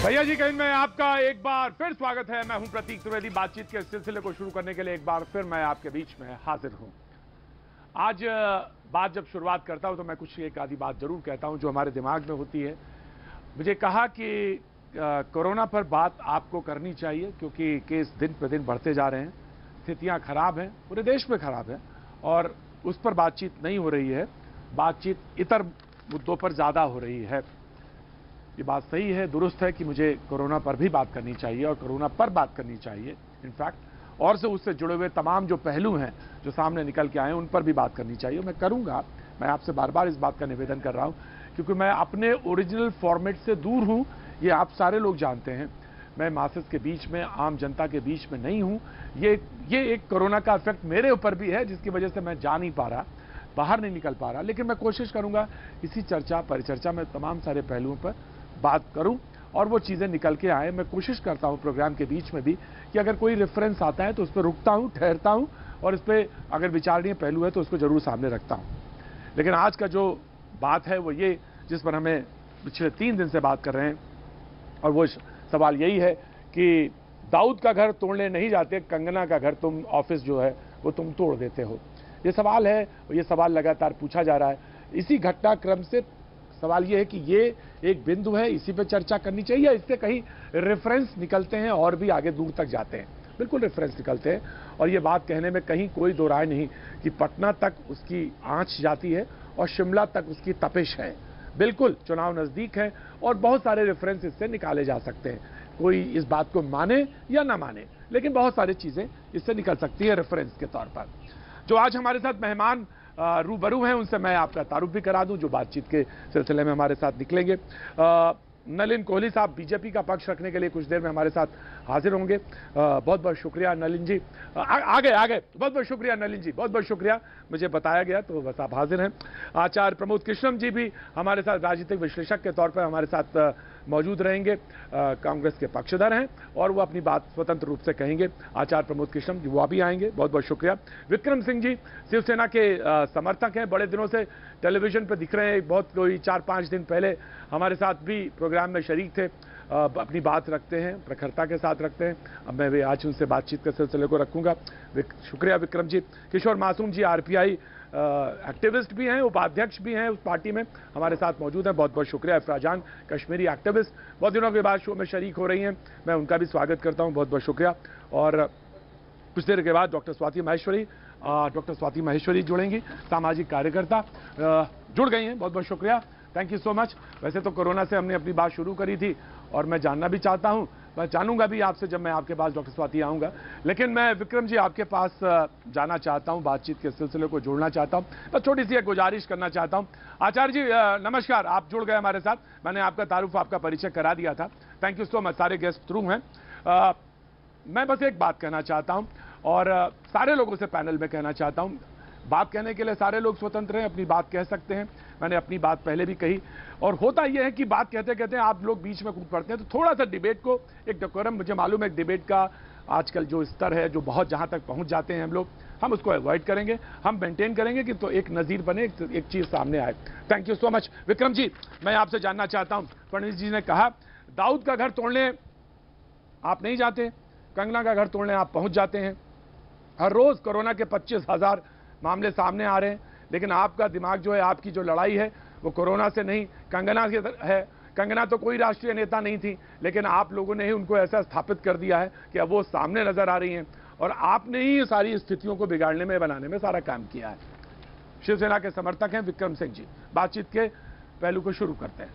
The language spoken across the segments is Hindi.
भैया जी कहीं में आपका एक बार फिर स्वागत है। मैं हूं प्रतीक त्रिवेदी। बातचीत के सिलसिले को शुरू करने के लिए एक बार फिर मैं आपके बीच में हाजिर हूं। आज बात जब शुरुआत करता हूं तो मैं कुछ एक आधी बात जरूर कहता हूं जो हमारे दिमाग में होती है। मुझे कहा कि कोरोना पर बात आपको करनी चाहिए क्योंकि केस दिन प्रतिदिन बढ़ते जा रहे हैं, स्थितियां खराब हैं, पूरे देश में खराब है और उस पर बातचीत नहीं हो रही है। बातचीत इतर मुद्दों पर ज्यादा हो रही है। ये बात सही है, दुरुस्त है कि मुझे कोरोना पर भी बात करनी चाहिए और कोरोना पर बात करनी चाहिए। इनफैक्ट और से उससे जुड़े हुए तमाम जो पहलू हैं जो सामने निकल के आए हैं उन पर भी बात करनी चाहिए। मैं करूंगा, मैं आपसे बार बार इस बात का निवेदन कर रहा हूं क्योंकि मैं अपने ओरिजिनल फॉर्मेट से दूर हूं, ये आप सारे लोग जानते हैं। मैं मासेस के बीच में, आम जनता के बीच में नहीं हूं। ये एक कोरोना का इफेक्ट मेरे ऊपर भी है जिसकी वजह से मैं जा नहीं पा रहा, बाहर नहीं निकल पा रहा। लेकिन मैं कोशिश करूंगा इसी चर्चा परिचर्चा में तमाम सारे पहलुओं पर बात करूं और वो चीजें निकल के आए। मैं कोशिश करता हूं प्रोग्राम के बीच में भी कि अगर कोई रेफरेंस आता है तो उस पर रुकता हूं, ठहरता हूं और इस पर अगर विचारणीय पहलू है तो उसको जरूर सामने रखता हूं। लेकिन आज का जो बात है वो ये, जिस पर हमें पिछले 3 दिन से बात कर रहे हैं, और वो सवाल यही है कि दाऊद का घर तोड़ने नहीं जाते, कंगना का घर तुम ऑफिस जो है वो तुम तोड़ देते हो। ये सवाल है, ये सवाल लगातार पूछा जा रहा है। इसी घटनाक्रम से सवाल ये है कि ये एक बिंदु है, इसी पे चर्चा करनी चाहिए या इससे कहीं रेफरेंस निकलते हैं और भी आगे दूर तक जाते हैं? बिल्कुल रेफरेंस निकलते हैं और ये बात कहने में कहीं कोई दो राय नहीं कि पटना तक उसकी आंच जाती है और शिमला तक उसकी तपिश है। बिल्कुल चुनाव नजदीक है और बहुत सारे रेफरेंस इससे निकाले जा सकते हैं। कोई इस बात को माने या ना माने, लेकिन बहुत सारी चीजें इससे निकल सकती है रेफरेंस के तौर पर। जो आज हमारे साथ मेहमान रूबरू हैं उनसे मैं आपका तारुफ भी करा दूं जो बातचीत के सिलसिले में हमारे साथ निकलेंगे। नलिन कोहली साहब बीजेपी का पक्ष रखने के लिए कुछ देर में हमारे साथ हाजिर होंगे। बहुत बहुत शुक्रिया नलिन जी। आ गए बहुत बहुत शुक्रिया नलिन जी, बहुत बहुत शुक्रिया, मुझे बताया गया तो बस आप हाजिर हैं। आचार्य प्रमोद कृष्णम जी भी हमारे साथ राजनीतिक विश्लेषक के तौर पर हमारे साथ मौजूद रहेंगे। कांग्रेस के पक्षधर हैं और वो अपनी बात स्वतंत्र रूप से कहेंगे। आचार्य प्रमोद कृष्णम जी वो भी आएंगे, बहुत बहुत शुक्रिया। विक्रम सिंह जी शिवसेना के समर्थक हैं, बड़े दिनों से टेलीविजन पर दिख रहे हैं, बहुत कोई 4-5 दिन पहले हमारे साथ भी प्रोग्राम में शरीक थे, अपनी बात रखते हैं, प्रखरता के साथ रखते हैं। अब मैं भी आज उनसे बातचीत के सिलसिले को रखूंगा। शुक्रिया विक्रम जी। किशोर मासूम जी आरपीआई एक्टिविस्ट भी हैं, उपाध्यक्ष भी हैं उस पार्टी में, हमारे साथ मौजूद हैं, बहुत बहुत शुक्रिया। इफ्राजान कश्मीरी एक्टिविस्ट बहुत दिनों के बाद शो में शरीक हो रही हैं, मैं उनका भी स्वागत करता हूं, बहुत बहुत शुक्रिया। और कुछ देर के बाद डॉक्टर स्वाति माहेश्वरी जुड़ेंगी, सामाजिक कार्यकर्ता जुड़ गई हैं, बहुत बहुत शुक्रिया, थैंक यू सो मच। वैसे तो कोरोना से हमने अपनी बात शुरू करी थी और मैं जानना भी चाहता हूं, मैं जानूंगा भी आपसे जब मैं आपके पास डॉक्टर स्वाति आऊंगा। लेकिन मैं विक्रम जी आपके पास जाना चाहता हूं, बातचीत के सिलसिले को जोड़ना चाहता हूं, बस छोटी सी एक गुजारिश करना चाहता हूं। आचार्य जी नमस्कार, आप जुड़ गए हमारे साथ, मैंने आपका तारुफ, आपका परिचय करा दिया था, थैंक यू सो मच। सारे गेस्ट थ्रू हैं। मैं बस एक बात कहना चाहता हूं और सारे लोगों से पैनल में कहना चाहता हूं, बात कहने के लिए सारे लोग स्वतंत्र हैं, अपनी बात कह सकते हैं, मैंने अपनी बात पहले भी कही। और होता यह है कि बात कहते कहते आप लोग बीच में कूद पड़ते हैं, तो थोड़ा सा डिबेट को एक डेकोरम, मुझे मालूम है एक डिबेट का आजकल जो स्तर है, जो बहुत जहां तक पहुंच जाते हैं हम लोग, हम उसको अवॉइड करेंगे, हम मेंटेन करेंगे कि तो एक नजीर बने, एक चीज सामने आए। Thank you so much. Vikram ji मैं आपसे जानना चाहता हूं, फडणवीस जी ने कहा दाऊद का घर तोड़ने आप नहीं जाते, कंगना का घर तोड़ने आप पहुंच जाते हैं। हर रोज कोरोना के 25,000 मामले सामने आ रहे हैं, लेकिन आपका दिमाग जो है, आपकी जो लड़ाई है वो कोरोना से नहीं, कंगना से है। कंगना तो कोई राष्ट्रीय नेता नहीं थी, लेकिन आप लोगों ने ही उनको ऐसा स्थापित कर दिया है कि अब वो सामने नजर आ रही हैं और आपने ही सारी स्थितियों को बिगाड़ने में, बनाने में सारा काम किया है। शिवसेना के समर्थक हैं विक्रम सिंह जी, बातचीत के पहलू को शुरू करते हैं।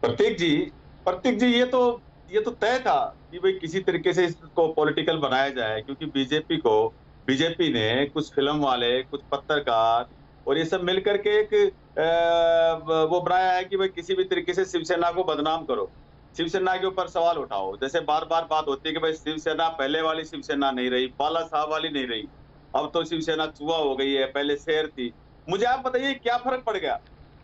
प्रतीक जी ये तो तय था कि भाई किसी तरीके से इसको पॉलिटिकल बनाया जाए, क्योंकि बीजेपी ने कुछ फिल्म वाले, कुछ पत्रकार और ये सब मिलकर के एक वो बनाया है कि भाई किसी भी तरीके से शिवसेना को बदनाम करो, शिवसेना के ऊपर सवाल उठाओ। जैसे बार बार बात होती है कि भाई शिवसेना पहले वाली शिवसेना नहीं रही, बाला साहब वाली नहीं रही, अब तो शिवसेना चूहा हो गई है, पहले शेर थी। मुझे आप बताइए क्या फर्क पड़ गया,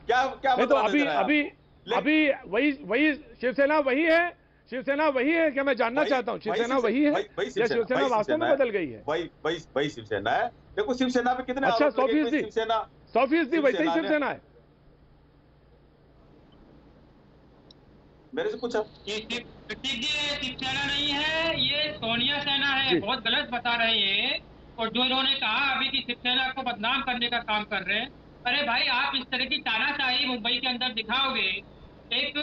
क्या तो अभी वही शिवसेना वही है क्या? मैं जानना चाहता हूं, शिवसेना वही है या शिवसेना वास्तव में बदल गई है? वही शिवसेना है। देखो शिवसेना पे कितने, अच्छा 100% वैसे ही शिवसेना है। मेरे से पूछा। प्रतीक जी शिवसेना नहीं है, ये सोनिया सेना है, बहुत गलत बता रहे हैं। और जो इन्होंने कहा अभी कि शिवसेना को बदनाम करने का काम कर रहे हैं, अरे भाई आप इस तरह की तानाशाही मुंबई के अंदर दिखाओगे, एक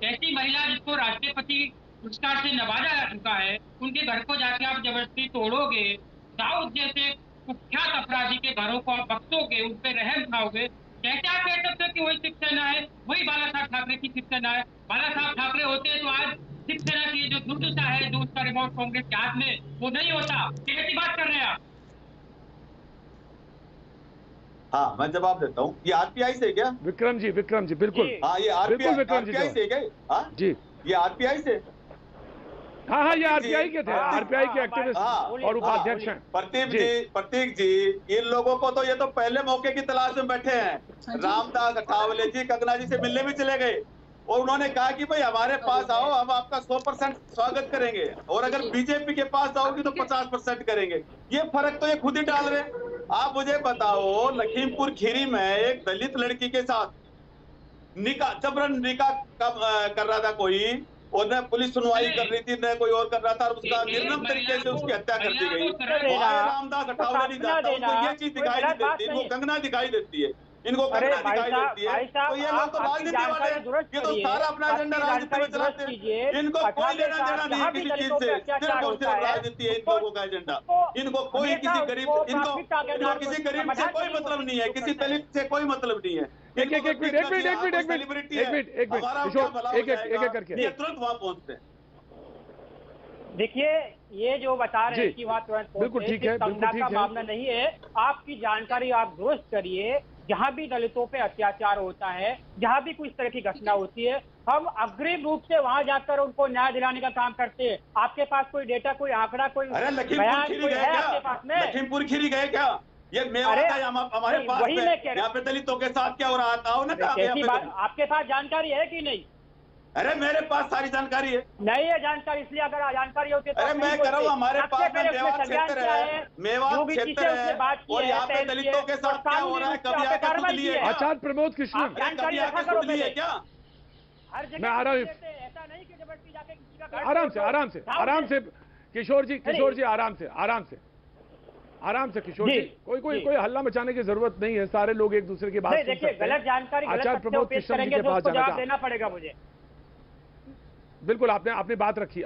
ऐसी महिला जिसको राष्ट्रपति पुरस्कार से नवाजा जा चुका है, उनके घर को जाके आप जबरदस्ती तोड़ोगे, दाऊद जैसे कुख्यात अपराधी के घरों को आप बख्शोगे, उन पर रहम खाओगे, कैसे आप कह सकते हो कि वही शिवसेना है, वही बाला साहब ठाकरे की शिवसेना है? बाला साहब ठाकरे होते तो आज शिवसेना की जो दुर्दशा है, जो उसका रिमोट कांग्रेस के हाथ में, वो नहीं होता। कैसी बात कर रहे हैं आप? हाँ, मैं जवाब देता हूँ। ये आरपीआई से क्या? विक्रम जी बिल्कुल। हाँ, ये आरपीआई से क्या? हाँ जी, ये आरपीआई से। हाँ ये आरपीआई के थे, आरपीआई के एक्टिविस्ट और उपाध्यक्ष हैं। प्रतीक जी, इन लोगों को तो ये तो पहले मौके की तलाश में बैठे हैं। रामदास अठावले जी कंगना जी से मिलने भी चले गए और उन्होंने कहा कि भाई हमारे पास आओ, हम आपका 100% स्वागत करेंगे, और अगर बीजेपी के पास आओगी तो 50% करेंगे। ये फर्क तो ये खुद ही डाल रहे हैं। आप मुझे बताओ, लखीमपुर खीरी में एक दलित लड़की के साथ जबरन निकाह कर रहा था कोई, और न पुलिस सुनवाई कर रही थी, न कोई और कर रहा था, और उसका निर्मम तरीके से उसकी हत्या कर दी गई। रामदास अठावले नहीं जाता, उनको ये चीज दिखाई नहीं देती, इनको कंगना दिखाई देती है, इनको कंगना दिखाई देती है। तो ये लोग तो राजनीति वाले, ये तो सारा अपना एजेंडा राजनीति में चलाते हैं। इनको कोई लेना देना नहीं है किसी चीज से, सिर्फ और सिर्फ राजनीति है इन लोगों का एजेंडा। इनको कोई किसी गरीब, इनको किसी गरीब से कोई मतलब नहीं है, किसी दलित से कोई मतलब नहीं है। एक मिनट करके तुरंत वहां पहुंचते हैं। देखिए, ये जो बता रहे हैं कि वहाँ तुरंत बिल्कुल ठीक है, कंगना का मामला नहीं है। आपकी जानकारी आप दुरुस्त करिए। जहाँ भी दलितों पे अत्याचार होता है, जहाँ भी कोई इस तरह की घटना होती है, हम अग्रिम रूप से वहाँ जाकर उनको न्याय दिलाने का काम करते हैं। आपके पास कोई डेटा, कोई आंकड़ा, कोई बयान कोई है आपके पास में? लखीमपुर खीरी गए क्या? ये हमारे पास वही मैं कह रहा हूँ, यहाँ पे दलितों के साथ क्या हो रहा था ना? आपके पास जानकारी है कि नहीं? अरे मेरे पास सारी जानकारी है। नहीं है जानकारी, इसलिए अगर जानकारी होती है तो अरे मैं कह रहा हूँ, हमारे पास में मेवात क्षेत्र है, मेवात क्षेत्र है, और यहाँ पे दलितों के साथ क्या हो रहा है, कभी आके खुद लिए आचार्य प्रमोद कृष्ण, जानकारी रखा करो पहले। क्या हर जगह मैं आ रहा हूँ, ऐसा नहीं कि जबरदस्ती जाके किसी का आराम से किशोर जी आराम से किशोर जी, कोई हल्ला मचाने की जरूरत नहीं है। सारे लोग एक दूसरे की बात सुन सकते हैं। गलत जानकारी आचार्य प्रमोद कृष्ण जी के पास जवाब देना पड़ेगा मुझे। बिल्कुल, आपने बात रखी।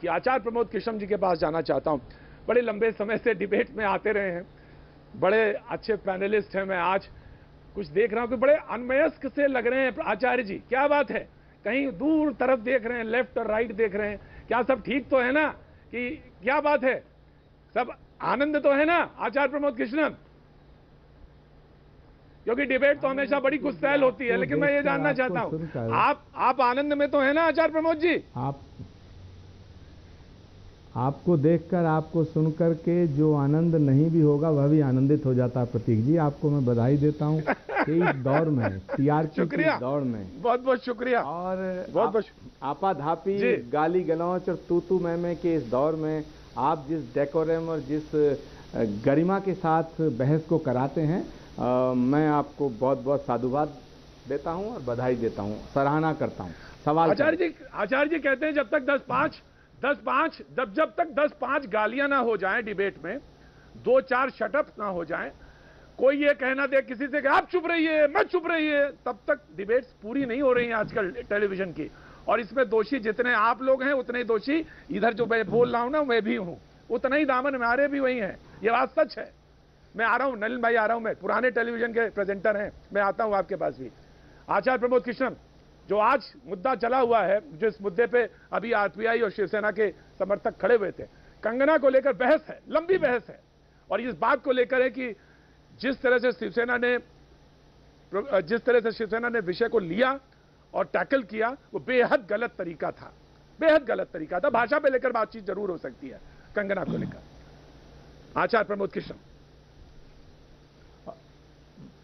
आचार्य प्रमोद कृष्ण जी के पास जाना चाहता हूं। बड़े लंबे समय से डिबेट में आते रहे हैं, बड़े अच्छे पैनलिस्ट हैं। मैं आज कुछ देख रहा हूं कि बड़े अनमयस्क से लग रहे हैं आचार्य जी। क्या बात है? कहीं दूर तरफ देख रहे हैं, लेफ्ट और राइट देख रहे हैं। क्या सब ठीक तो है ना? कि क्या बात है? सब आनंद तो है ना आचार्य प्रमोद कृष्ण? क्योंकि डिबेट तो हमेशा बड़ी गुस्सैल होती है, लेकिन मैं ये जानना चाहता हूं, आप आनंद में तो है ना आचार्य प्रमोद जी? आपको देखकर, आपको सुनकर के जो आनंद नहीं भी होगा वह भी आनंदित हो जाता है। प्रतीक जी, आपको मैं बधाई देता हूं कि इस दौर में, टीआरपी के दौर में, बहुत बहुत शुक्रिया, और बहुत आपाधापी, गाली गलौच और तू मैं के इस दौर में आप जिस डेकोरम और जिस गरिमा के साथ बहस को कराते हैं, मैं आपको बहुत बहुत साधुवाद देता हूं और बधाई देता हूं, सराहना करता हूं। सवाल आचार्य जी कहते हैं जब तक 10-5 गालियां ना हो जाएं डिबेट में, 2-4 शटअप ना हो जाएं, कोई ये कहना दे किसी से कि आप चुप रहिए, मत चुप रहिए, तब तक डिबेट्स पूरी नहीं हो रही हैं आजकल टेलीविजन की। और इसमें दोषी जितने आप लोग हैं, उतने दोषी इधर जो मैं बोल रहा हूं ना, मैं भी हूं, उतना ही दामन मारे भी वही हैं। ये बात सच है। मैं आ रहा हूं, नलिन भाई आ रहा हूं, मैं पुराने टेलीविजन के प्रेजेंटर हैं, मैं आता हूं आपके पास भी। आचार्य प्रमोद कृष्ण, जो आज मुद्दा चला हुआ है, जिस मुद्दे पे अभी आरपीआई और शिवसेना के समर्थक खड़े हुए थे, कंगना को लेकर बहस है, लंबी बहस है, और इस बात को लेकर है कि जिस तरह से शिवसेना ने विषय को लिया और टैकल किया, वो बेहद गलत तरीका था। भाषा पे लेकर बातचीत जरूर हो सकती है, कंगना को लेकर। आचार्य प्रमोद कृष्ण,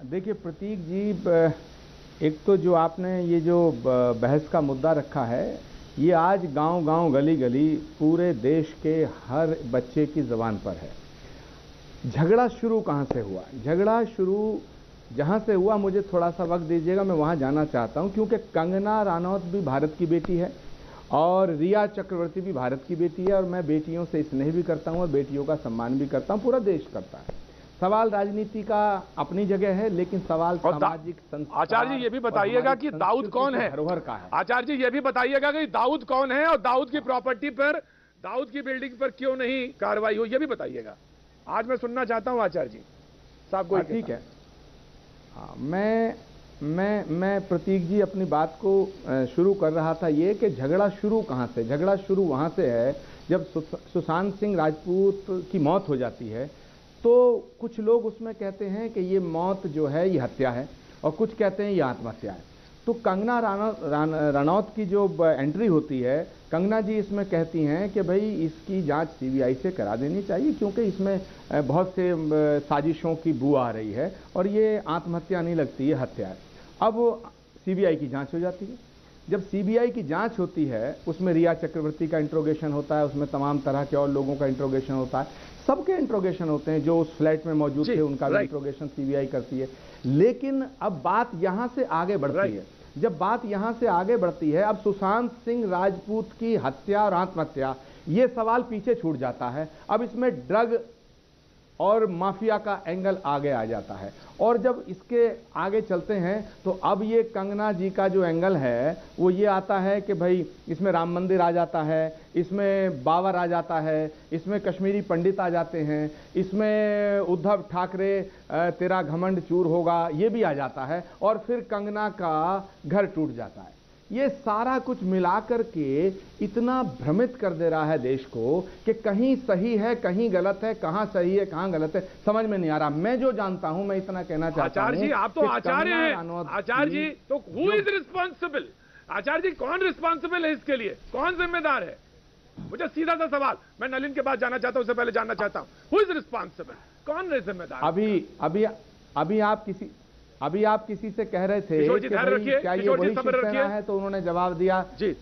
देखिए प्रतीक जी, एक तो जो आपने ये जो बहस का मुद्दा रखा है, ये आज गांव-गांव, गली-गली पूरे देश के हर बच्चे की जुबान पर है। झगड़ा शुरू कहां से हुआ? झगड़ा शुरू जहां से हुआ मुझे थोड़ा सा वक्त दीजिएगा, मैं वहां जाना चाहता हूं, क्योंकि कंगना रनौत भी भारत की बेटी है और रिया चक्रवर्ती भी भारत की बेटी है, और मैं बेटियों से स्नेह भी करता हूं और बेटियों का सम्मान भी करता हूं, पूरा देश करता है। सवाल राजनीति का अपनी जगह है, लेकिन सवाल सामाजिक संस्कार। आचार्य जी ये भी बताइएगा कि दाऊद कौन है, धरोहर का है। आचार्य जी ये भी बताइएगा कि दाऊद कौन है और दाऊद की प्रॉपर्टी पर, दाऊद की बिल्डिंग पर क्यों नहीं कार्रवाई हुई, ये भी बताइएगा। आज मैं सुनना चाहता हूं आचार्य जी साहब को। ठीक है, हाँ, मैं प्रतीक जी अपनी बात को शुरू कर रहा था ये कि झगड़ा शुरू कहां से, झगड़ा शुरू वहां से है जब सुशांत सिंह राजपूत की मौत हो जाती है। तो कुछ लोग उसमें कहते हैं कि ये मौत जो है ये हत्या है, और कुछ कहते हैं ये आत्महत्या है। तो कंगना रनौत की जो एंट्री होती है, कंगना जी इसमें कहती हैं कि भाई इसकी जांच सीबीआई से करा देनी चाहिए, क्योंकि इसमें बहुत से साजिशों की बू आ रही है और ये आत्महत्या नहीं लगती, ये हत्या है। अब सीबीआई की जांच हो जाती है। जब सीबीआई की जांच होती है, उसमें रिया चक्रवर्ती का इंट्रोगेशन होता है, उसमें तमाम तरह के और लोगों का इंट्रोगेशन होता है, सबके इंट्रोगेशन होते हैं, जो उस फ्लैट में मौजूद थे उनका भी इंट्रोगेशन सीबीआई करती है। लेकिन अब बात यहां से आगे बढ़ती है। जब बात यहां से आगे बढ़ती है, अब सुशांत सिंह राजपूत की हत्या और आत्महत्या, ये सवाल पीछे छूट जाता है। अब इसमें ड्रग और माफिया का एंगल आगे आ जाता है, और जब इसके आगे चलते हैं तो अब ये कंगना जी का जो एंगल है वो ये आता है कि भाई इसमें राम मंदिर आ जाता है, इसमें बाबर आ जाता है, इसमें कश्मीरी पंडित आ जाते हैं, इसमें उद्धव ठाकरे तेरा घमंड चूर होगा ये भी आ जाता है, और फिर कंगना का घर टूट जाता है। ये सारा कुछ मिलाकर के इतना भ्रमित कर दे रहा है देश को कि कहीं सही है कहीं गलत है, कहां सही है कहां गलत है, समझ में नहीं आ रहा। मैं जो जानता हूं मैं इतना कहना चाहता हूं। आचार्य जी आप तो आचार्य हैं, आचार्य जी तो हु इज रिस्पॉन्सिबल, आचार्य जी कौन रिस्पॉन्सिबल है इसके लिए, कौन जिम्मेदार है? मुझे सीधा सा सवाल, मैं नलिन के बाद जाना चाहता हूं, उससे पहले जानना चाहता हूं हु इज रिस्पॉन्सिबल, कौन है जिम्मेदार? अभी आप किसी से कह रहे थे कि क्या ये वही शिवसेना है, तो उन्होंने जवाब दिया जी।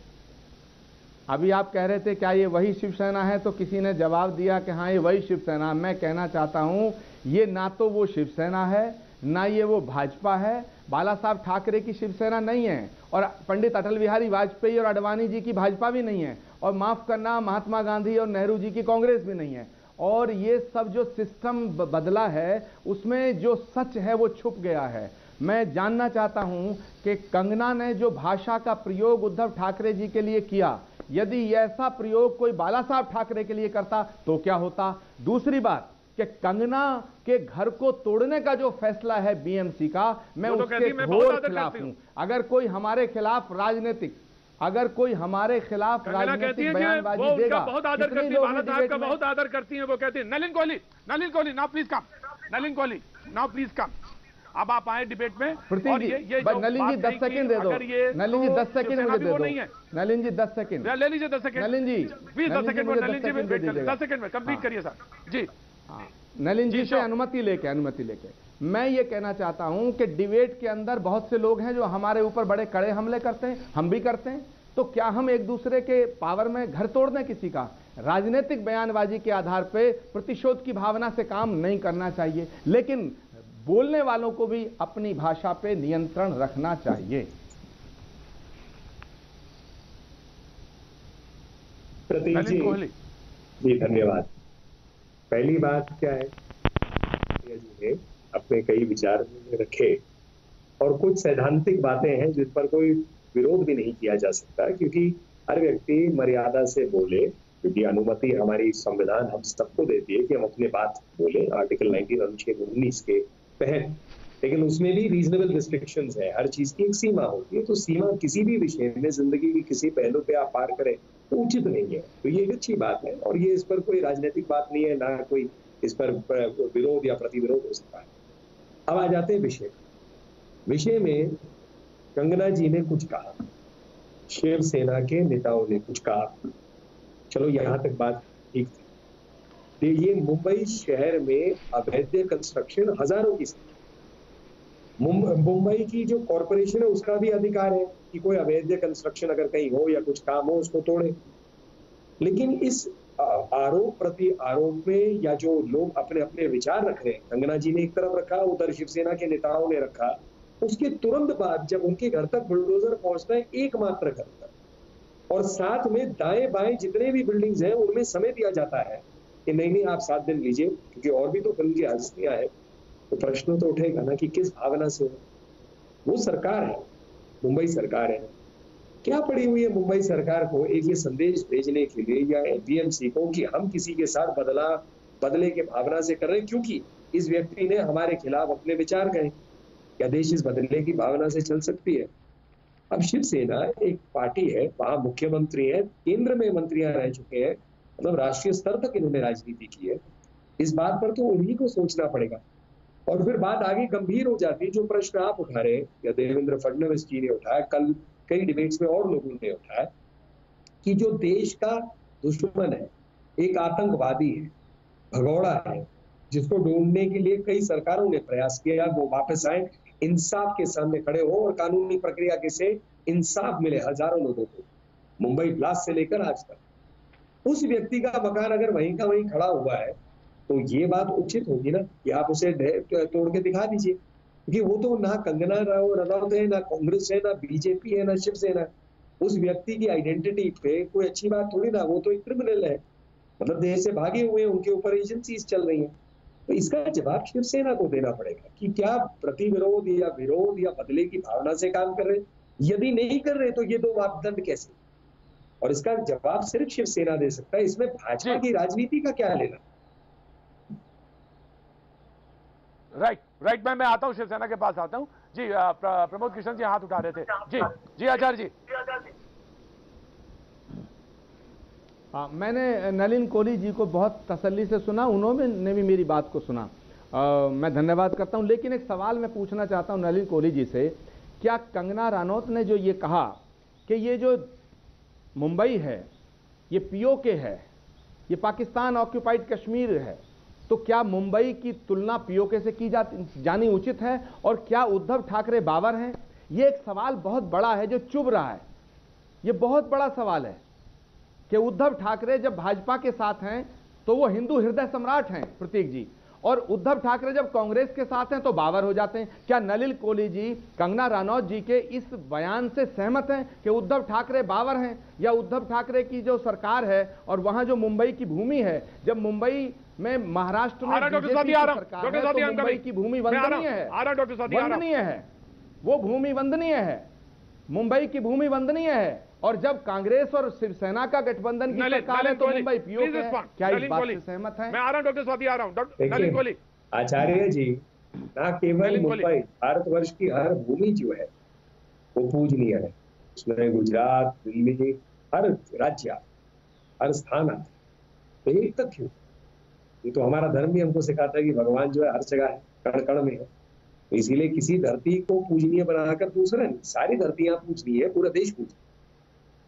अभी आप कह रहे थे क्या ये वही शिवसेना है, तो किसी ने जवाब दिया कि हाँ ये वही शिवसेना। मैं कहना चाहता हूं ये ना तो वो शिवसेना है ना ये वो भाजपा है। बाला साहब ठाकरे की शिवसेना नहीं है, और पंडित अटल बिहारी वाजपेयी और अडवाणी जी की भाजपा भी नहीं है, और माफ करना महात्मा गांधी और नेहरू जी की कांग्रेस भी नहीं है। और ये सब जो सिस्टम बदला है उसमें जो सच है वो छुप गया है। मैं जानना चाहता हूं कि कंगना ने जो भाषा का प्रयोग उद्धव ठाकरे जी के लिए किया, यदि ऐसा प्रयोग कोई बाला साहब ठाकरे के लिए करता तो क्या होता? दूसरी बात कि कंगना के घर को तोड़ने का जो फैसला है बीएमसी का, मैं उसके घोर खिलाफ हूं। अगर कोई हमारे खिलाफ राजनीतिक बयानबाजी देगा, बहुत आदर करती है, बाला साहब का बहुत आदर करती है, वो कहती है Nalin Kohli now please come, Nalin Kohli now please come. अब आप आए डिबेट में, और ये नलिन जी 10 सेकंड दे दो, नलिन जी 10 सेकंड मुझे दे दो, नलिन जी 10 सेकंड ले लीजिए, 10 second Nalin ji please, 10 second में नलिन जी 10 सेकंड में कंप्लीट करिए सर जी। नलिन जी से अनुमति लेके मैं ये कहना चाहता हूं कि डिबेट के अंदर बहुत से लोग हैं जो हमारे ऊपर बड़े कड़े हमले करते हैं, हम भी करते हैं। तो क्या हम एक दूसरे के पावर में घर तोड़ दें किसी का? राजनीतिक बयानबाजी के आधार पे प्रतिशोध की भावना से काम नहीं करना चाहिए, लेकिन बोलने वालों को भी अपनी भाषा पे नियंत्रण रखना चाहिए। प्रतीक जी धन्यवाद। पहली बात क्या है, जी ने अपने कई विचार रखे और कुछ सैद्धांतिक बातें हैं जिस पर कोई विरोध भी नहीं किया जा सकता, क्योंकि हर व्यक्ति मर्यादा से बोले, क्योंकि अनुमति हमारी संविधान हम सबको देती है कि हम अपने बात बोले, आर्टिकल 19 अनुच्छेद 19 के तहत। लेकिन उसमें भी रीजनेबल रिस्ट्रिक्शंस है, हर चीज की एक सीमा होती है। तो सीमा किसी भी विषय में जिंदगी की किसी पहलू पे आप पार करें तो उचित नहीं है। तो ये एक अच्छी बात है, और ये इस पर कोई राजनीतिक बात नहीं है, ना कोई इस पर विरोध या प्रतिविरोध हो सकता है। अब आ जाते हैं विषय में कंगना जी ने कुछ कहा, शिवसेना के नेताओं ने कुछ कहा, चलो यहां तक बात ठीक थी। ये मुंबई शहर में अवैध कंस्ट्रक्शन हजारों की, मुंबई की जो कॉरपोरेशन है उसका भी अधिकार है कि कोई अवैध कंस्ट्रक्शन अगर कहीं हो या कुछ काम हो उसको तोड़े। लेकिन इस आरोप प्रति आरोप में या जो लोग अपने अपने विचार रख रहे हैं, कंगना जी ने एक तरफ रखा, उधर शिवसेना के नेताओं ने रखा, उसके तुरंत बाद जब उनके घर तक बुलडोजर पहुंचता है एकमात्र घर तक, और साथ में दाएं बाएं जितने भी बिल्डिंग्स हैं उनमें समय दिया जाता है कि नहीं नहीं आप 7 दिन लीजिए, क्योंकि और भी तो फिल्म की हस्तियां हैं, तो प्रश्न तो उठेगा ना कि किस भावना से वो सरकार है, मुंबई सरकार है, क्या पड़ी हुई है मुंबई सरकार को एक ये संदेश भेजने के लिए या बीएमसी को कि हम किसी के साथ बदले के भावना से कर रहे हैं क्योंकि इस व्यक्ति ने हमारे खिलाफ अपने विचार कहे। क्या देश इस बदले की भावना से चल सकती है? अब शिवसेना एक पार्टी है, वहां मुख्यमंत्री है, केंद्र में मंत्रियां रह चुके हैं, मतलब राष्ट्रीय स्तर तक इन्होंने राजनीति की है, इस बात पर तो उन्हीं को सोचना पड़ेगा। और फिर बात आगे गंभीर हो जाती है, जो प्रश्न आप उठा रहे या देवेंद्र फडणवीस जी ने उठाया, कल कई डिबेट्स में और लोगों ने उठाया कि जो देश का दुश्मन है, एक आतंकवादी है, भगौड़ा है, जिसको ढूंढने के लिए कई सरकारों ने प्रयास किया, वो वापस आए, इंसाफ के सामने खड़े हो और कानूनी प्रक्रिया के से इंसाफ मिले हजारों लोगों को, मुंबई ब्लास्ट से लेकर आज तक। उस व्यक्ति का मकान अगर वहीं का वहीं खड़ा हुआ है तो ये बात उचित होगी ना कि आप उसे तोड़ के दिखा दीजिए, क्योंकि वो तो ना कंगना रनौत है, ना कांग्रेस है, ना बीजेपी है, ना शिवसेना। उस व्यक्ति की आइडेंटिटी पे कोई अच्छी बात थोड़ी ना, वो तो एक क्रिमिनल है, मतलब देश से भागे हुए, उनके ऊपर एजेंसीज चल रही हैं। तो इसका जवाब शिवसेना को देना पड़ेगा कि क्या प्रतिविरोध या विरोध या बदले की भावना से काम कर रहे हैं, यदि नहीं कर रहे तो ये दो मापदंड कैसे, और इसका जवाब सिर्फ शिवसेना दे सकता है। इसमें भाजपा की राजनीति का क्या लेना। राइट मैं आता हूं, शिवसेना के पास आता हूं जी। प्रमोद कृष्ण जी हाथ उठा रहे थे जी आचार्य जी। मैंने नलिन कोहली जी को बहुत तसल्ली से सुना, उन्होंने भी मेरी बात को सुना, मैं धन्यवाद करता हूं। लेकिन एक सवाल मैं पूछना चाहता हूं नलिन कोहली जी से, क्या कंगना रनौत ने जो ये कहा कि ये जो मुंबई है ये पीओके है, ये पाकिस्तान ऑक्यूपाइड कश्मीर है, तो क्या मुंबई की तुलना पीओके से की जानी उचित है, और क्या उद्धव ठाकरे बाबर हैं? ये एक सवाल बहुत बड़ा है जो चुभ रहा है, ये बहुत बड़ा सवाल है कि उद्धव ठाकरे जब भाजपा के साथ हैं तो वो हिंदू हृदय सम्राट हैं प्रतीक जी, और उद्धव ठाकरे जब कांग्रेस के साथ हैं तो बाबर हो जाते हैं। क्या नलिन कोहली जी कंगना रनौत जी के इस बयान से सहमत हैं कि उद्धव ठाकरे बाबर हैं, या उद्धव ठाकरे की जो सरकार है और वहां जो मुंबई की भूमि है, जब मुंबई में महाराष्ट्र में बीजेपी की सरकार है तो मुंबई की भूमि वंदनीय है, वो भूमि वंदनीय है, मुंबई की भूमि वंदनीय है। और जब कांग्रेस और शिवसेना का गठबंधन की सरकार है तो मुंबई पीओके है। क्या इस बात से सहमत है? मैं आ रहा हूं डॉक्टर स्वाति, आ रहा हूं नलिन कोहली। आचार्य जी, ना केवल मुंबई, भारतवर्ष की हर भूमि जो है वो पूजनीय है, उसमें गुजरात, दिल्ली, हर राज्य, हर स्थान आता है, तो एक तक क्यों? ये तो हमारा धर्म भी हमको सिखाता है कि भगवान जो है हर जगह है, कण कण में है, तो इसीलिए किसी धरती को पूजनीय बनाकर दूसरा नहीं, सारी धरतियां पूजनीय है, पूरा देश पूजनीय।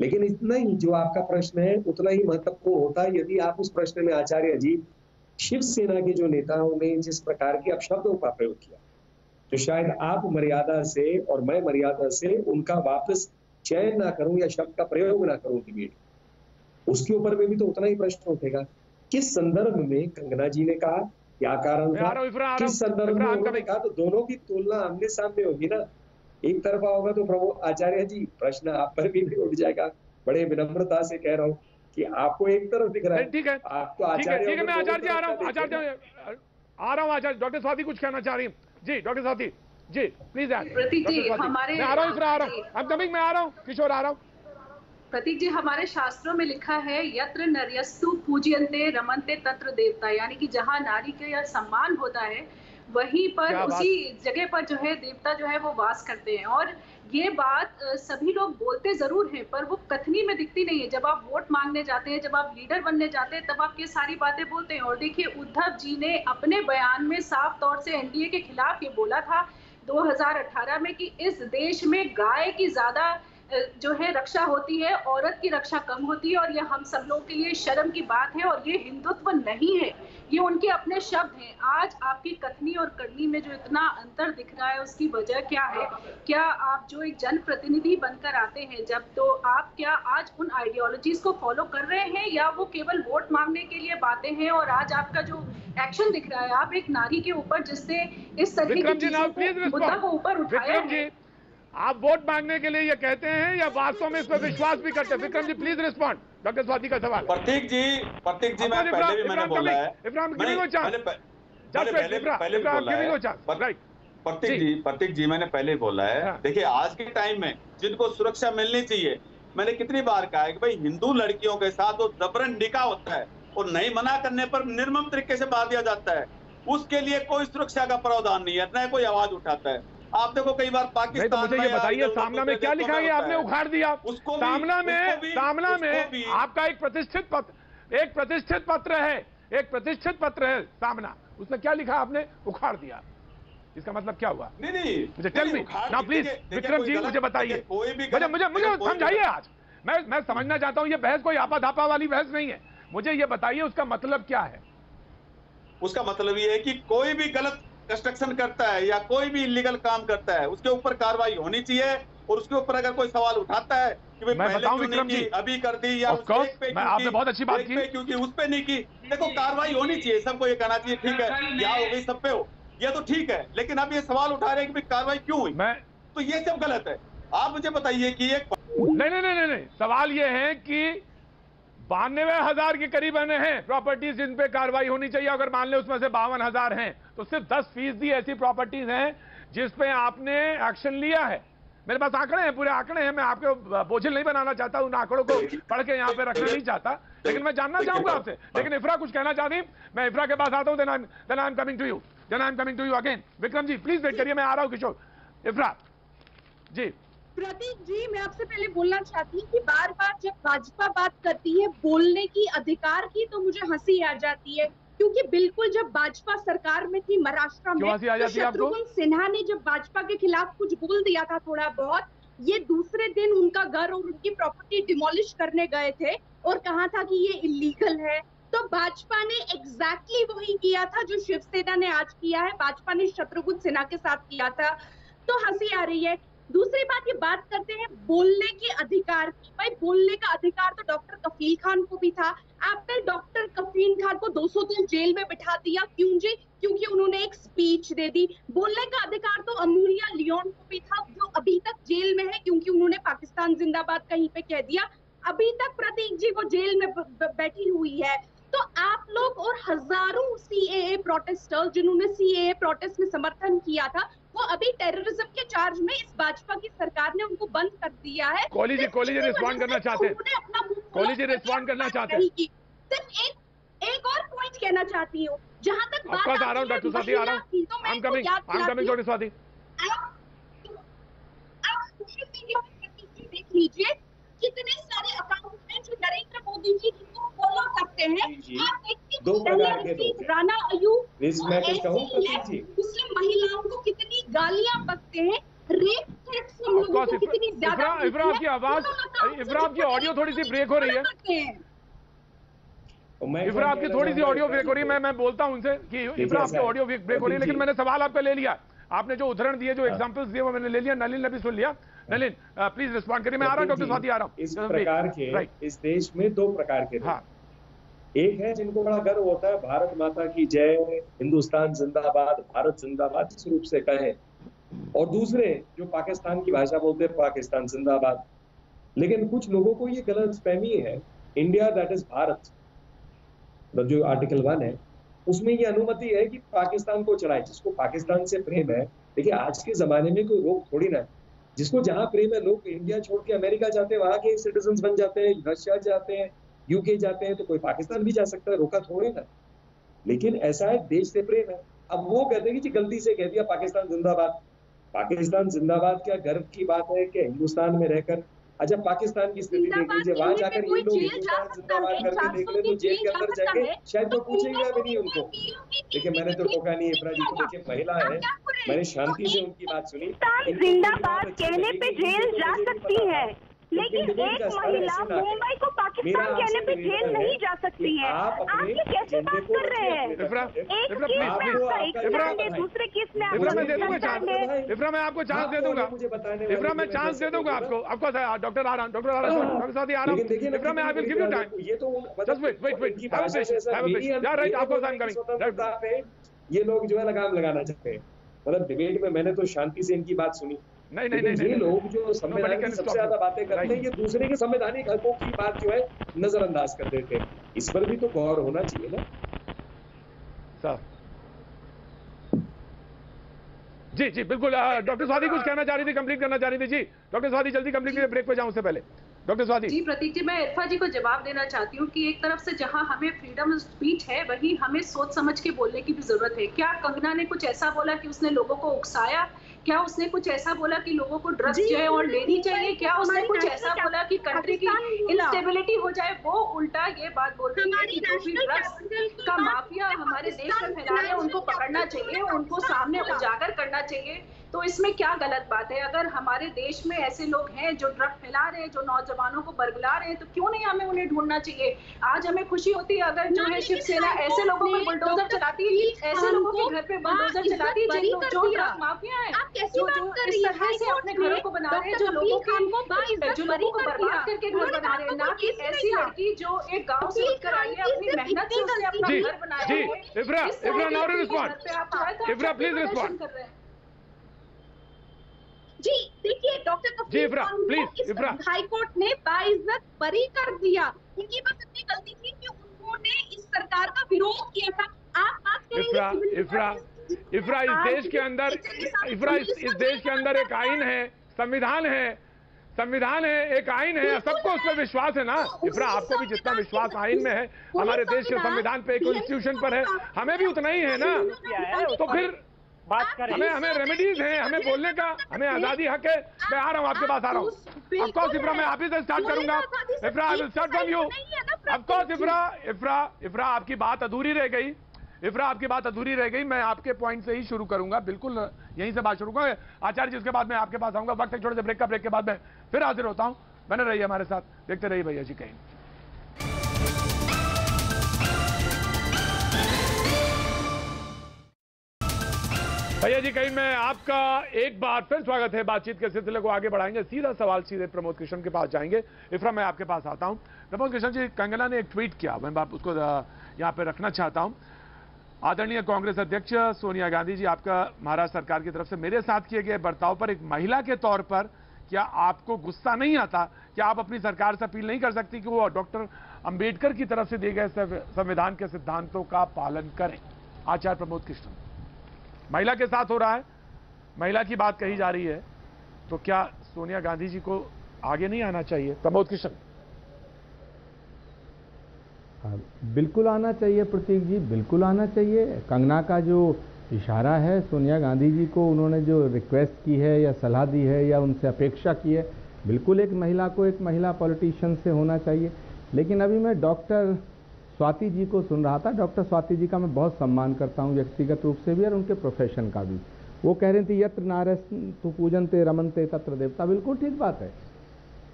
लेकिन इतना ही जो आपका प्रश्न है उतना ही महत्वपूर्ण होता है यदि आप उस प्रश्न में आचार्य जी शिवसेना के जो नेताओं ने जिस प्रकार के अपशब्दों का प्रयोग किया, जो शायद आप मर्यादा से और मैं मर्यादा से उनका वापस चयन ना करूं या शब्द का प्रयोग ना करूं डिबेट, उसके ऊपर में भी तो उतना ही प्रश्न उठेगा। किस संदर्भ में कंगना जी ने कहा, क्या कारण था, किस संदर्भ में उन्होंने कहा, तो दोनों की तुलना आमने सामने होगी ना। एक तरफा होगा तो प्रभु आचार्य जी प्रश्न आप पर भी उठ जाएगा। बड़े विनम्रता से कह रहा हूँ कि आपको एक तरफ दिख रहा है, ठीक है, आप तो आचार्य, ठीक है, मैं आचार्य आ रहा हूँ, आचार्य डॉक्टर स्वाति कुछ कहना चाह रही है जी। डॉक्टर स्वाति जी प्लीज, प्रतीक जी हमारे, मैं आ रहा हूँ, मैं आ रहा हूँ, किशोर आ रहा हूँ। प्रतीक जी, हमारे शास्त्रों में लिखा है यत्र नर्यस्तु पूज्यन्ते रमन्ते तत्र देवता, यानी कि जहाँ नारी के या सम्मान होता है वहीं पर उसी जगह पर जो है देवता जो है वो वास करते हैं। और ये बात सभी लोग बोलते जरूर हैं पर वो कथनी में दिखती नहीं है। जब आप वोट मांगने जाते हैं, जब आप लीडर बनने जाते हैं, तब आप ये सारी बातें बोलते हैं। और देखिए उद्धव जी ने अपने बयान में साफ तौर से एनडीए के खिलाफ ये बोला था 2018 में कि इस देश में गाय की ज्यादा जो है रक्षा होती है, औरत की रक्षा कम होती है, और यह हम सब लोगों के लिए शर्म की बात है और ये हिंदुत्व नहीं है। ये उनके अपने शब्द हैं। आज आपकी कथनी और करनी में जो इतना अंतर दिख रहा है उसकी वजह क्या है? क्या आप जो एक जनप्रतिनिधि बनकर आते हैं जब, तो आप क्या आज उन आइडियोलॉजीज को फॉलो कर रहे हैं या वो केवल वोट मांगने के लिए बातें हैं? और आज आपका जो एक्शन दिख रहा है, आप एक नारी के ऊपर जिससे इस तरीके की मुद्दा को ऊपर उठाया है, आप वोट मांगने के लिए ये कहते हैं या वास्तव में इस पर विश्वास भी करते हैं? Vikram ji please respond. Doctor Swati का सवाल। प्रतीक जी मैं पहले भी मैंने बोला है, प्रतीक जी मैंने पहले बोला है, देखिए आज के टाइम में जिनको सुरक्षा मिलनी चाहिए, मैंने कितनी बार कहा है कि भाई हिंदू लड़कियों के साथ वो जबरन निकाह होता है और नहीं मना करने पर निर्मम तरीके से मार दिया जाता है, उसके लिए कोई सुरक्षा का प्रावधान नहीं है, न कोई आवाज उठाता है। आप देखो कई बार पाकिस्तान, तो मुझे ये बताइए सामना में क्या लिखा है? आपने उखाड़ दिया। सामना में आपका एक प्रतिष्ठित पत्र है सामना, उसमें क्या लिखा आपने उखाड़ दिया, इसका मतलब क्या हुआ? नहीं मुझे tell me now please Vikram ji, मुझे बताइए, मुझे समझाइए। आज मैं समझना चाहता हूं, ये बहस कोई आपाधापा वाली बहस नहीं है, मुझे ये बताइए उसका मतलब क्या है? उसका मतलब ये है कि कोई भी गलत कंस्ट्रक्शन करता है या कोई भी इलीगल काम करता है उसके ऊपर कार्रवाई होनी चाहिए, और उसके ऊपर अगर कोई सवाल उठाता है कि भाई पहले क्यों नहीं की, अभी कर दी, या आपने बहुत अच्छी बात की क्योंकि उस पे नहीं की, देखो कार्रवाई होनी चाहिए, सबको ये कहना चाहिए ठीक है क्या हो गई सब पे हो, ये तो ठीक है, लेकिन अब ये सवाल उठा रहे हैं कि भाई कार्रवाई क्यों हुई, तो ये सब गलत है। आप मुझे बताइए कि ये नहीं, सवाल ये है कि 92,000 के करीब हैं प्रॉपर्टीज जिन पे कार्रवाई होनी चाहिए, अगर मान ले उसमें से 52,000 हैं तो सिर्फ 10% ऐसी प्रॉपर्टीज हैं जिस पे आपने एक्शन लिया है। मेरे पास आंकड़े हैं, पूरे आंकड़े हैं, मैं आपको बोझिल नहीं बनाना चाहता, उन आंकड़ों को पढ़ के यहाँ पे रखना नहीं चाहता, लेकिन मैं जानना चाहूंगा आपसे। लेकिन इफ्रा कुछ कहना चाहती, मैं इफ्रा के पास आता हूँ, then I am coming to you again. Vikram ji please wait करिए, मैं आ रहा हूँ। किशोर, इफ्रा जी। प्रतीक जी, मैं आपसे पहले बोलना चाहती हूँ कि बार बार जब भाजपा बात करती है बोलने की, अधिकार की, तो मुझे हंसी आ जाती है, क्योंकि बिल्कुल जब भाजपा सरकार में थी महाराष्ट्र में, तो शत्रुघ्न सिन्हा ने जब भाजपा के खिलाफ कुछ बोल दिया था थोड़ा बहुत, ये दूसरे दिन उनका घर और उनकी प्रॉपर्टी डिमोलिश करने गए थे और कहा था कि ये इलीगल है। तो भाजपा ने एग्जैक्टली वही किया था जो शिवसेना ने आज किया है, भाजपा ने शत्रुघ्न सिन्हा के साथ किया था, तो हंसी आ रही है। दूसरी बात, ये बात करते हैं बोलने के अधिकार की, भाई बोलने का अधिकार तो डॉक्टर कफील खान को भी था। आपने डॉक्टर कफील खान को 200 दिन जेल में बिठा दिया, क्यों जी? क्योंकि उन्होंने एक स्पीच दे दी। बोलने का अधिकार तो अमूलिया लियोन को भी था, जो अभी तक जेल में है क्योंकि उन्होंने पाकिस्तान जिंदाबाद कहीं पे कह दिया। अभी तक प्रतीक जी वो जेल में बैठी हुई है। तो आप लोग और हजारों सीएए प्रोटेस्टर्स जिन्होंने सीएए प्रोटेस्ट में समर्थन किया था, वो अभी टेररिज्म के चार्ज में इस भाजपा की सरकार ने उनको बंद कर दिया है। कोहली जी रिस्पॉन्ड करना चाहते हैं, कोहली जी रिस्पॉन्ड करना चाहते हैं। सिर्फ एक और पॉइंट कहना चाहती हूँ, जहाँ तक बात आ रहा हूँ डॉक्टर स्वाति, आ रहा हूँ, I'm coming डॉक्टर स्वाति। देख लीजिए कितने सारे अकाउंट हैं जो नरेंद्र मोदी जी को फॉलो करते हैं। आप देखिए राणा अयूब उससे महिलाओं को कितनी गालियां बकते हैं, रेप थ्रेट्स हम लोगों को कितनी ज्यादा। इफ्रा आपकी आवाज, इफ्रा आपकी ऑडियो थोड़ी सी ब्रेक हो रही है, इफ्रा आपकी थोड़ी सी ऑडियो ब्रेक हो रही है। मैं बोलता हूं उनसे कि इफ्रा आपकी ऑडियो ब्रेक हो रही है, लेकिन मैंने सवाल आपका ले लिया, आपने जो उदाहरण दिए, जो एग्जांपल्स दिए, वो मैंने ले लिया। नलिन ने भी सुन लिया। नलिन प्लीज रिस्पॉन्ड करिए। मैं आ रहा हूं डॉक्टर स्वाति, आ रहा हूं। इस प्रकार के इस देश में दो प्रकार के, एक है जिनको बड़ा गर्व होता है भारत माता की जय, हिंदुस्तान जिंदाबाद, भारत जिंदाबाद इस रूप से कहें, और दूसरे जो पाकिस्तान की भाषा बोलते हैं पाकिस्तान जिंदाबाद। लेकिन कुछ लोगों को ये गलतफहमी है, इंडिया दैट इज भारत, जो आर्टिकल 1 है उसमें ये अनुमति है कि पाकिस्तान को चढ़ाए, जिसको पाकिस्तान से प्रेम है। देखिए आज के जमाने में कोई रोक थोड़ी ना, जिसको जहां प्रेम है, लोग इंडिया छोड़ के अमेरिका जाते हैं, वहां के सिटीजन बन जाते हैं, रशिया जाते हैं, यूके जाते हैं, तो कोई पाकिस्तान भी जा सकता है, रोका थोड़ी ना। लेकिन ऐसा है, देश से प्रेम है। अब वो कहते हैं कि गलती से कह दिया पाकिस्तान जिंदाबाद। पाकिस्तान जिंदाबाद क्या गर्व की बात है कि हिंदुस्तान में रहकर, अच्छा पाकिस्तान की स्थिति देख लीजिए, वहां जाकर ये लोग हिंदुस्तान जिंदाबाद करके देख ले तो जेल के अंदर जाएंगे, शायद तो पूछेंगे भी नहीं उनको। देखिए मैंने तो टोका नहीं इफ्रा जी को, देखिए महिला है, मैंने शांति से उनकी बात सुनी। जिंदाबाद कहने पे जेल जा सकती है, लेकिन एक महिला मुंबई को पाकिस्तान कहने पे जेल नहीं जा सकती है। आप ये कैसे बात कर रहे हैं? एक केस में आपका एक स्टैंड है, दूसरे केस में इफ्रा मैं दे दूंगा चांस, इफ्रा मैं आपको चांस दे दूंगा, इफ्रा मैं चांस दे दूंगा आपको। डॉक्टर आ रहा हूं, डॉक्टर साथी आ रहा हूं। इफ्रा मैं I will give you time. ये तो जस्ट वेट या राइट आपको आई एम कमिंग। ये लोग जो है लगाम लगाना चाहते हैं, मतलब डिबेट में मैंने तो शांति से इनकी बात सुनी। नहीं ये लोग जो संविधान की सबसे ज्यादा बातें करते हैं, ये दूसरे के संवैधानिक हकों की बात जो है नजरअंदाज कर देते हैं। इस पर भी तो गौर होना चाहिए ना सर। जी बिल्कुल। डॉक्टर स्वाति कुछ कहना चाह रही थी, कंप्लीट करना चाह रही थी। जी डॉक्टर स्वाति जल्दी कंप्लीट कीजिए, ब्रेक पे जाऊं उससे पहले। डॉक्टर स्वाति जी प्रतीक जी, मैं इरफा जी को जवाब देना चाहती हूँ कि एक तरफ से जहाँ हमें फ्रीडम ऑफ स्पीच है, वहीं हमें सोच समझ के बोलने की भी जरूरत है। क्या कंगना ने कुछ ऐसा बोला कि उसने लोगों को उकसाया? क्या उसने कुछ ऐसा बोला कि लोगों को ड्रग्स जो है और लेनी चाहिए? क्या उसने कुछ ऐसा बोला कि कंट्री की इंस्टेबिलिटी हो जाए? वो उल्टा ये बात बोल रही है कि जो भी ड्रग्स का माफिया हमारे देश में फैला रहे हैं उनको पकड़ना चाहिए, उनको सामने उजागर करना चाहिए। तो इसमें क्या गलत बात है? अगर हमारे देश में ऐसे लोग हैं जो ड्रग फैला रहे हैं, जो नौजवानों को बरगला रहे हैं, तो क्यों नहीं हमें उन्हें ढूंढना चाहिए? आज हमें खुशी होती है अगर जो है शिवसेना ऐसे लोगों पर बुलडोजर चलाती है, ऐसे लोगों के घर पे बुलडोजर चलाती है जो ड्रग माफिया है, जो इस तरह से अपने घरों को बना रहे हैं, जो लोगों को बर्बाद करके घर बना रहे हैं। ना कि ऐसी लड़की जो एक गाँव से उठकर आई है, अपनी मेहनत से उसने अपना घर बनाया है। इफ्रा प्लीज रिस्पॉन्ड। जी देखिए डॉक्टर हाई कोर्ट ने बाइज्जत बरी कर दिया। उनकी बस इतनी गलती थी कि उन्होंने इस सरकार का विरोध किया था। आप बात करेंगे इफ्रा इस देश के अंदर, इफ्रा इस देश के अंदर एक आइन है, संविधान है, एक आइन है, सबको उस पर विश्वास है ना। इफ्रा आपको भी जितना विश्वास आइन में है, हमारे देश के संविधान पे, कॉन्स्टिट्यूशन पर है, हमें भी उतना ही है ना। तो फिर बात करें, हमें रेमेडीज हैं, हमें बोलने का, हमें आजादी हक है। मैं आ रहा हूँ आपके पास, आ रहा हूँ। ऑफ कोर्स इफ्रा मैं आप ही से स्टार्ट करूंगा। इफ्रा I will start from you. Of course इफ्रा आपकी बात अधूरी रह गई। इफ्रा आपकी बात अधूरी रह गई। मैं आपके पॉइंट से ही शुरू करूंगा, बिल्कुल यहीं से बात शुरू करूंगा। आचार्य जी उसके बाद मैं आपके पास आऊंगा। वक्त एक छोटे से ब्रेक का, ब्रेक के बाद मैं फिर हाजिर होता हूँ। बने रहिए हमारे साथ, देखते रहिए भैया जी कहीं। भैया जी कहीं मैं आपका एक बार फिर स्वागत है। बातचीत के सिलसिले को आगे बढ़ाएंगे। सीधा सवाल सीधे प्रमोद कृष्ण के पास जाएंगे। इफ्रा मैं आपके पास आता हूं। प्रमोद कृष्ण जी, कंगना ने एक ट्वीट किया, मैं उसको यहां पे रखना चाहता हूं। आदरणीय कांग्रेस अध्यक्ष सोनिया गांधी जी, आपका महाराष्ट्र सरकार की तरफ से मेरे साथ किए गए बर्ताव पर एक महिला के तौर पर क्या आपको गुस्सा नहीं आता? क्या आप अपनी सरकार से अपील नहीं कर सकती कि वो डॉक्टर अंबेडकर की तरफ से दिए गए संविधान के सिद्धांतों का पालन करें? आचार्य प्रमोद कृष्ण, महिला के साथ हो रहा है, महिला की बात कही जा रही है, तो क्या सोनिया गांधी जी को आगे नहीं आना चाहिए? प्रमोद कृष्ण। बिल्कुल आना चाहिए प्रतीक जी, बिल्कुल आना चाहिए। कंगना का जो इशारा है, सोनिया गांधी जी को उन्होंने जो रिक्वेस्ट की है या सलाह दी है या उनसे अपेक्षा की है, बिल्कुल एक महिला को एक महिला पॉलिटिशियन से होना चाहिए। लेकिन अभी मैं डॉक्टर स्वाति जी को सुन रहा था। डॉक्टर स्वाति जी का मैं बहुत सम्मान करता हूं व्यक्तिगत रूप से भी और उनके प्रोफेशन का भी। वो कह रही थी यत्र नार्यस्तु पूजन्ते रमन्ते तत्र देवता। बिल्कुल ठीक बात है,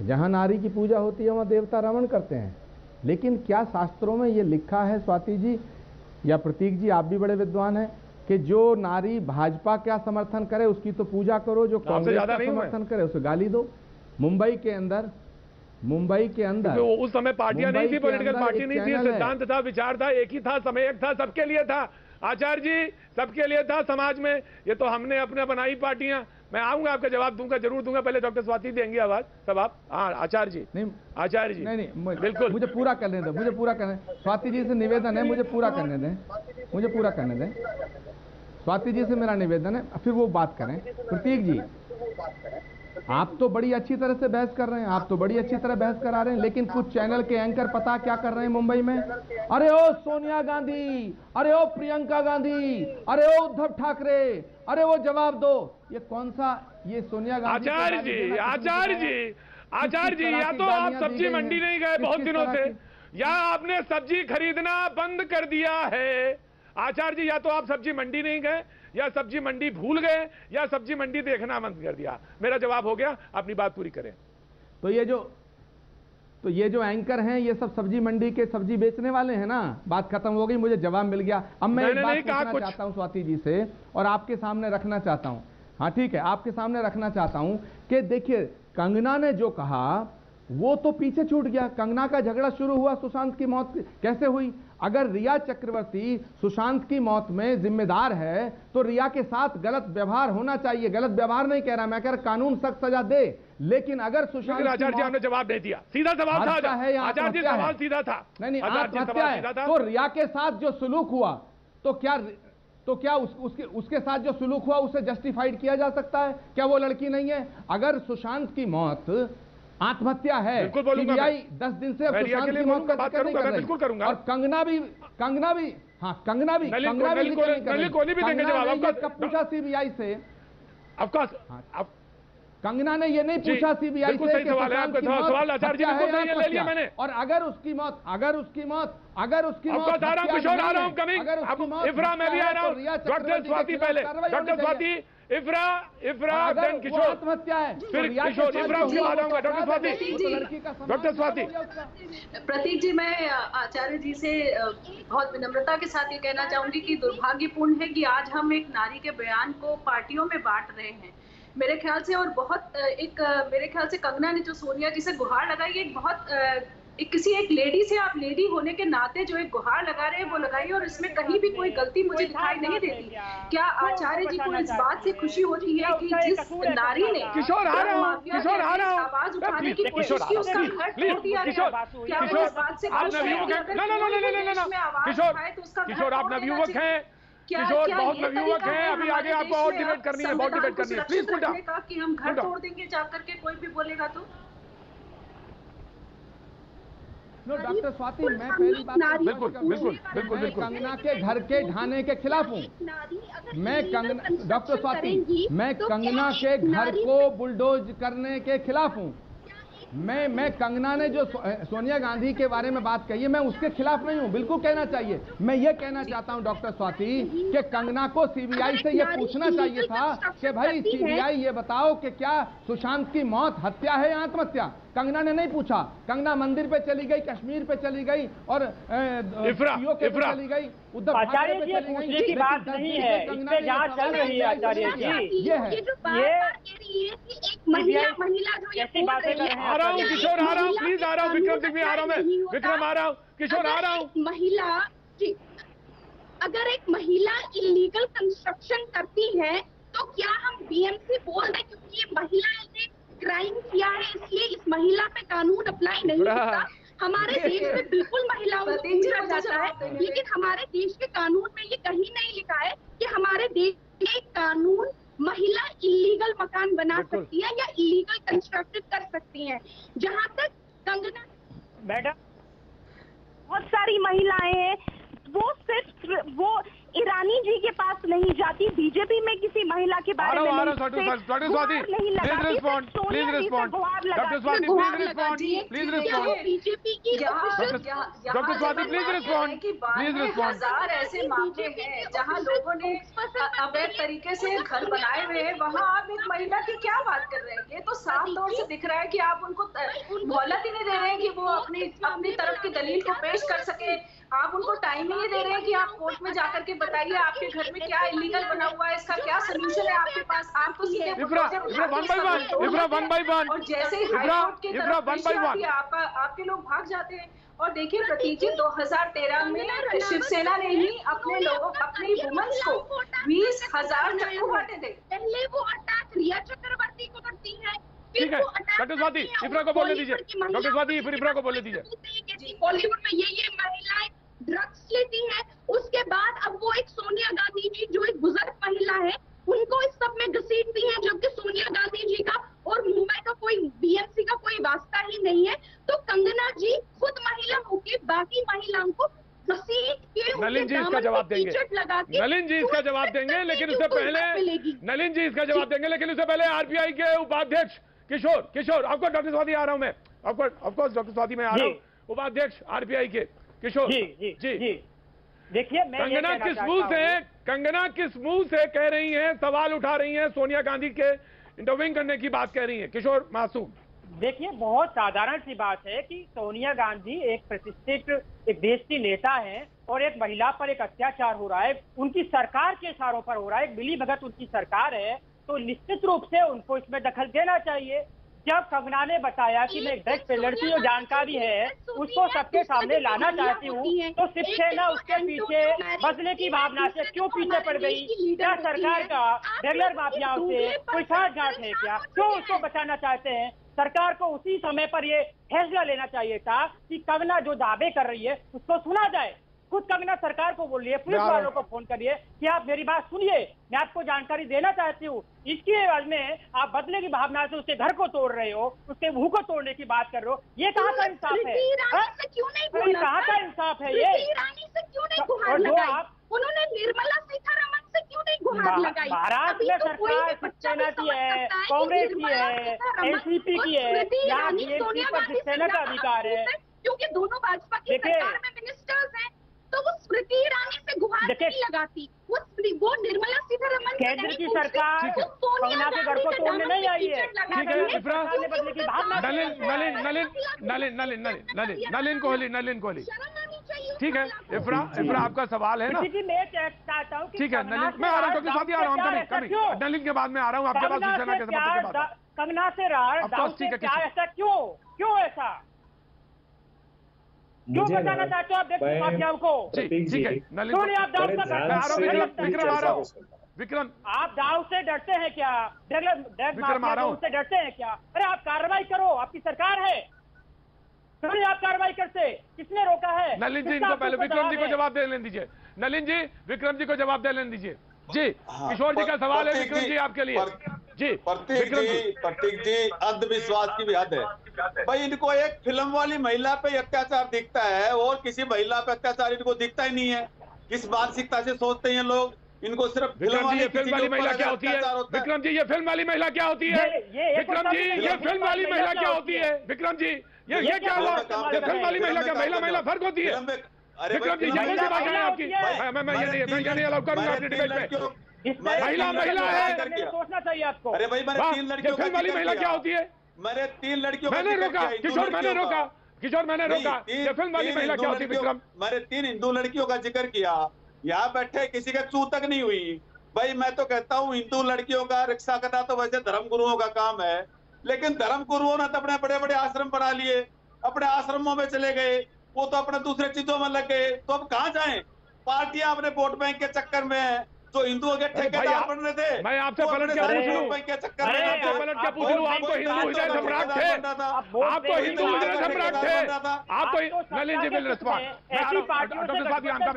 जहां नारी की पूजा होती है वहां देवता रमण करते हैं। लेकिन क्या शास्त्रों में ये लिखा है स्वाति जी या प्रतीक जी, आप भी बड़े विद्वान हैं, कि जो नारी भाजपा का समर्थन करे उसकी तो पूजा करो, जो कांग्रेस का समर्थन करे उसे गाली दो? मुंबई के अंदर उस समय पार्टियां नहीं थी, पॉलिटिकल पार्टी नहीं थी, सिद्धांत था, विचार था, एक ही था, समय एक था, सबके लिए था। आचार्य जी सबके लिए था समाज में। ये तो हमने अपने बनाई पार्टियां। मैं आऊंगा, आपका जवाब दूंगा, जरूर दूंगा। पहले डॉक्टर स्वाति देंगे आवाज, सब आप। हाँ आचार्य जी। नहीं आचार्य जी, नहीं बिल्कुल, मुझे पूरा करने दो, मुझे पूरा करने। स्वाति जी से निवेदन है, मुझे पूरा करने दें, मुझे पूरा करने दें। स्वाति जी से मेरा निवेदन है, फिर वो बात करें। प्रतीक जी, आप तो बड़ी अच्छी तरह से बहस कर रहे हैं, आप तो बड़ी अच्छी तरह बहस करा रहे हैं, लेकिन कुछ चैनल के एंकर पता क्या कर रहे हैं मुंबई में? अरे ओ सोनिया गांधी, अरे ओ प्रियंका गांधी, अरे ओ उद्धव ठाकरे, अरे वो जवाब दो। ये कौन सा, ये सोनिया गांधी? आचार्य जी, या तो आप सब्जी मंडी नहीं गए बहुत दिनों से, या आपने सब्जी खरीदना बंद कर दिया है। आचार्य जी, या तो आप सब्जी मंडी नहीं गए, या सब्जी मंडी भूल गए, या सब्जी मंडी देखना बंद कर दिया। मेरा जवाब हो गया, अपनी बात पूरी करें। तो ये जो एंकर हैं, ये सब सब्जी मंडी के सब्जी बेचने वाले हैं ना। बात खत्म हो गई, मुझे जवाब मिल गया। अब मैं एक बात पूछना चाहता हूं स्वाति जी से, और आपके सामने रखना चाहता हूं। हाँ ठीक है, आपके सामने रखना चाहता हूं कि देखिए, कंगना ने जो कहा वो तो पीछे छूट गया। कंगना का झगड़ा शुरू हुआ सुशांत की मौत कैसे हुई। अगर रिया चक्रवर्ती सुशांत की मौत में जिम्मेदार है तो रिया के साथ गलत व्यवहार होना चाहिए। गलत व्यवहार नहीं कह रहा मैं, कह रहा कानून सख्त सजा दे। लेकिन अगर सुशांत आचार्य जी आपने जवाब दे दिया, सीधा सवाल था आचार्य जी, सवाल सीधा था। नहीं आत्महत्या है तो रिया के साथ जो सुलूक हुआ तो क्या उसके साथ जो सुलूक हुआ उसे जस्टिफाइड किया जा सकता है? क्या वो लड़की नहीं है? अगर सुशांत की मौत आत्महत्या है, सीबीआई 10 दिन से सुशांत की मौत का जिक्र नहीं कर रही, बिल्कुल करूंगा। और कंगना भी देंगे जवाब। कब पूछा सीबीआई से? कंगना ने ये नहीं पूछा सीबीआई से कि सुशांत की मौत हत्या है या आत्महत्या। और अगर उसकी मौत इफ्रा देन किशोर आत्महत्या है, फिर किशोर इफ्रा उसके बाद आऊंगा। डॉक्टर स्वाति, प्रतीक जी, मैं आचार्य जी से बहुत विनम्रता के साथ ये कहना चाहूंगी कि दुर्भाग्यपूर्ण है कि आज हम एक नारी के बयान को पार्टियों में बांट रहे हैं मेरे ख्याल से। और मेरे ख्याल से कंगना ने जो सोनिया जी से गुहार लगाई, एक बहुत किसी एक लेडी से, आप लेडी होने के नाते जो एक गुहार लगा रहे हैं वो लगाइए, और इसमें कहीं भी कोई गलती मुझे दिखाई नहीं देती। क्या आचार्य जी को इस बात से खुशी होती है कि जिस नारी ने आवाज उठाने की कोशिश की उसका घर तोड़ दिया गया? क्या वो इस बात से खुश है? किशोर आप नवयुवक हैं, किशोर बहुत नवयुवक हैं, अभी आगे आपको और डिबेट करनी है, बहुत डिबेट करनी है। प्लीज कि हम घर तोड़ देंगे जाकर के, कोई भी बोलेगा तो। डॉक्टर स्वाति, मैं पहली बात बिल्कुल कंगना के घर के ढाने के खिलाफ हूँ। डॉक्टर स्वाति, मैं कंगना के घर को बुलडोज करने के खिलाफ हूँ। मैं कंगना ने जो सोनिया गांधी के बारे में बात कही है, मैं उसके खिलाफ नहीं हूं, बिल्कुल कहना चाहिए। मैं ये कहना चाहता हूं डॉक्टर स्वाति कि कंगना को सीबीआई से ये पूछना चाहिए था कि भाई सीबीआई ये बताओ कि क्या सुशांत की मौत हत्या है या आत्महत्या। कंगना ने नहीं पूछा। कंगना मंदिर पे चली गई, कश्मीर पे चली गई, और चली गई, उद्धव आचार्य जी पूछने की बात नहीं है, इस पे जांच चल रही है आचार्य जी। ये है महिला जो कैसी बातें कर रहे हैं। आ रहा हूँ किशोर, आ रहा हूँ, प्लीज आ रहा हूँ, विक्रम सिंह आ रहा हूँ, मैं विक्रम आ रहा हूँ, किशोर आ रहा हूँ। महिला जी, अगर एक महिला इलीगल कंस्ट्रक्शन करती है तो क्या हम बीएमसी बोल दें क्योंकि ये महिला ने क्राइम किया है इसलिए इस महिला पे कानून अप्लाई नहीं होता? हमारे देश में बिल्कुल महिलाओं को पूछा जाता है, लेकिन हमारे देश के कानून में ये कहीं नहीं लिखा है कि हमारे देश के कानून महिला इलीगल मकान बना सकती है या इलीगल कंस्ट्रक्शन कर सकती है। जहाँ तक कंगना मैडम, बहुत सारी महिलाएं हैं, वो सिर्फ वो ईरानी जी के पास नहीं जाती, बीजेपी में किसी महिला के बारे में नहीं लगाती। बीजेपी की हजार ऐसे मामले हैं जहां लोगों ने अवैध तरीके से घर बनाए हुए हैं, वहां आप एक महिला की क्या बात कर रहे हैं? ये तो साफ तौर से दिख रहा है कि आप उनको मोहलत ही नहीं दे रहे हैं कि वो अपनी तरफ की दलील को पेश कर सके। आप उनको टाइम ही नहीं दे रहे हैं कि आप कोर्ट में जाकर के बताइए आपके घर में क्या इलीगल बना हुआ है, इसका क्या सोल्यूशन है आपके पास। आपको सीधे और जैसे ही हाई कोर्ट की तरफ आपके लोग भाग जाते हैं। और देखिए प्रतीक जी, 2013 में शिवसेना ने ही अपने लोगों, अपनी वुमेन्स को 20,000 चक्कू बांटे थे। पहले वो अटैक रिया चक्रवर्ती को करती है। ठीक है डॉक्टर स्वाति, इफ्रा को बोलने दीजिए। डॉक्टर स्वाति, फिर इफ्रा को बोलने दीजिए। बॉलीवुड में ये महिलाएं ड्रग्स लेती हैं, उसके बाद अब वो एक सोनिया गांधी जी जो एक बुजुर्ग महिला है उनको इस सब में घसीटती हैं, जबकि सोनिया गांधी जी का और मुंबई का कोई बीएमसी का कोई वास्ता ही नहीं है। तो कंगना जी खुद महिला होकर बाकी महिलाओं को घसीट के नलिन जी इसका जवाब देंगे, नलिन जी इसका जवाब देंगे, लेकिन उससे पहले नलिन जी इसका जवाब देंगे, लेकिन उससे पहले आरपीआई के उपाध्यक्ष किशोर आपको डॉक्टर स्वाति आ रहा हूं मैं, ऑफकोर्स डॉक्टर स्वाति मैं आ रहा हूं, उपाध्यक्ष आरपीआई के किशोर जी। देखिए कंगना किस मुंह से कह रही हैं, सवाल उठा रही हैं, सोनिया गांधी के इंटरव्यूइंग करने की बात कह रही हैं। किशोर मासूम देखिए, बहुत साधारण सी बात है कि सोनिया गांधी एक प्रतिष्ठित एक देश की नेता है और एक महिला पर एक अत्याचार हो रहा है, उनकी सरकार के इशारों पर हो रहा है, एक मिली भगत उनकी सरकार है, तो निश्चित रूप से उनको इसमें दखल देना चाहिए। जब कंगना ने बताया कि मैं एक ड्रग पेलर की जो जानकारी है उसको सबके सामने लाना चाहती हूँ, तो शिवसेना उसके पीछे बदले की भावना से क्यों पीछे पड़ गई? क्या सरकार का रेगुलर माफियाओं से कोई साठगांठ है क्या? क्यों उसको बचाना चाहते हैं? सरकार को उसी समय पर ये फैसला लेना चाहिए था कि कंगना जो दावे कर रही है उसको सुना जाए। खुद कंगना सरकार को बोल रही है, पुलिस वालों को फोन करिए कि आप मेरी बात सुनिए, मैं आपको जानकारी देना चाहती हूँ। इसकी एवज में आप बदले की भावना से उसके घर को तोड़ रहे हो, उसके मुंह को तोड़ने की बात कर रहे हो। ये कहाँ का इंसाफ है? कहाँ का इंसाफ है ये? और जो आप उन्होंने निर्मला सीतारमण से क्यों नहीं गुहार लगाई? महाराष्ट्र में सरकार शिवसेना की है, कांग्रेस की है, एनसीपी की है, यहाँ बीएसपी पर शिवसेना का अधिकार है, क्योंकि दोनों भाजपा की सरकार में मिनिस्टर्स हैं, तो वो स्मृति ईरानी से गुहार नहीं लगाती, वो निर्मला सीतारमण केंद्र की सरकार कंगना के घर को तोड़ने नहीं आई है। ठीक है, नलिन कोहली ठीक है। इफ्रा आपका सवाल है ना? मैं चाहता हूँ ठीक है नलिन, मैं आ रहा हूँ, साथी आ रहा हूँ, नलिन के बाद में आ रहा हूँ आपके पास शिवसेना के समर्थक के बाद। कंगना से ऐसा क्यों ऐसा क्यों बताना चाहते हो आप? देखो माफियाओं को। ठीक है नलिन, आप विक्रम आप दाव से डरते हैं क्या? उनसे डरते हैं क्या? अरे आप कार्रवाई करो, आपकी सरकार है, क्यों आप कार्रवाई करते? किसने रोका है? नलिन जी इनको पहले विक्रम जी को जवाब दे लेने दीजिए। नलिन जी विक्रम जी को जवाब दे लेने दीजिए। जी किशोर जी का सवाल है विक्रम जी आपके लिए। जी प्रतीक जी अंधविश्वास की भी हद है भाई। इनको एक फिल्म वाली महिला पे अत्याचार दिखता है और किसी महिला पे अत्याचार इनको दिखता ही नहीं है। किस मानसिकता से सोचते हैं लोग? इनको सिर्फ फिल्म वाली महिला क्या होती है? विक्रम जी ये फिल्म वाली महिला क्या होती है? विक्रम जी ये फिल्म वाली महिला क्या होती है? विक्रम जी ये क्या हुआ? ये फिल्म वाली महिला क्या महिला फर्क होती है? विक्रम जी ये कौन सी बात है आपकी? मैं ये नहीं अलाउ करूंगा अपनी डिबेट में। महिला है, सोचना चाहिए आपको। अरे भाई मैंने 3 लड़कियों फिल्म वाली महिला क्या होती है? मैंने 3 लड़कियों मैंने रोका किशोर, मैंने रोका ये फिल्म वाली महिला क्या होती है? विक्रम मैंने 3 हिंदू लड़कियों का जिक्र किया, यहाँ बैठे किसी का चू तक नहीं हुई। भाई मैं तो कहता हूँ हिंदू लड़कियों का रिक्शा करना तो वैसे धर्म गुरुओं का काम है, लेकिन धर्म गुरुओं ने तो अपने बड़े बड़े आश्रम बना लिए, अपने आश्रमों में चले गए, वो तो अपने दूसरे चीजों में लग गए। तो अब कहाँ जाएं? पार्टियां अपने वोट बैंक के चक्कर में जो हिंदुओं के ठेकेदार बन रहे थे। मैं आपसे पलट के पूछ लूं, आपको हिंदू हृदय सम्राट थे, आपको हिंदू हृदय सम्राट थे, आपको नलिन जी विल रिस्पॉन्ड। डॉक्टर स्वाति हम कभी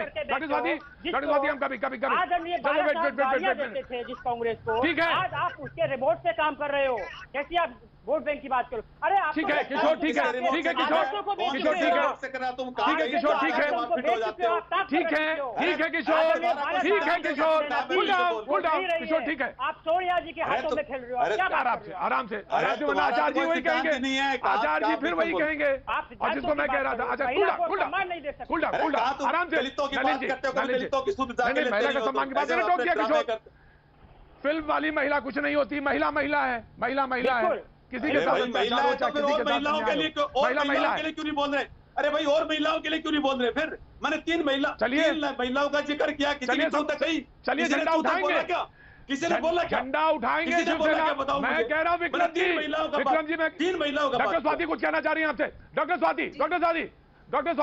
जिस कांग्रेस को ठीक है, आज आप उसके रिपोर्ट से काम कर रहे हो, कैसी आप वोट बैंक की बात करो? अरे आप ठीक है किशोर, ठीक है किशोर, ठीक है किशोर, ठीक है किशोर, ठीक है। आप सोनिया जी के हाथों में खेल रहे हो। क्या आराम से आचार्य जी वही कहेंगे, आचार्य जी फिर वही कहेंगे। और जिसको मैं कह रहा था, अच्छा आराम से महिला का सम्मान की बात है, टोक दिया किशोर। फिल्म वाली महिला कुछ नहीं होती, महिला है, महिला है। किसी के साथ महिलाओं के लिए क्यों नहीं बोल रहे? अरे भाई और महिलाओं के लिए क्यों नहीं बोल रहे? फिर मैंने 3 महिलाओं का जिक्र किया, किसी ने चलिए झंडा उठाएंगे क्या? किसी ने बोला क्या? झंडा उठाएंगे मैं कह रहा हूँ विक्रम जी, मैं 3 महिलाओं का। डॉक्टर स्वाति कुछ कहना चाह रही है आपसे? डॉक्टर स्वाति कुछ कहना चाह रही है? डॉक्टर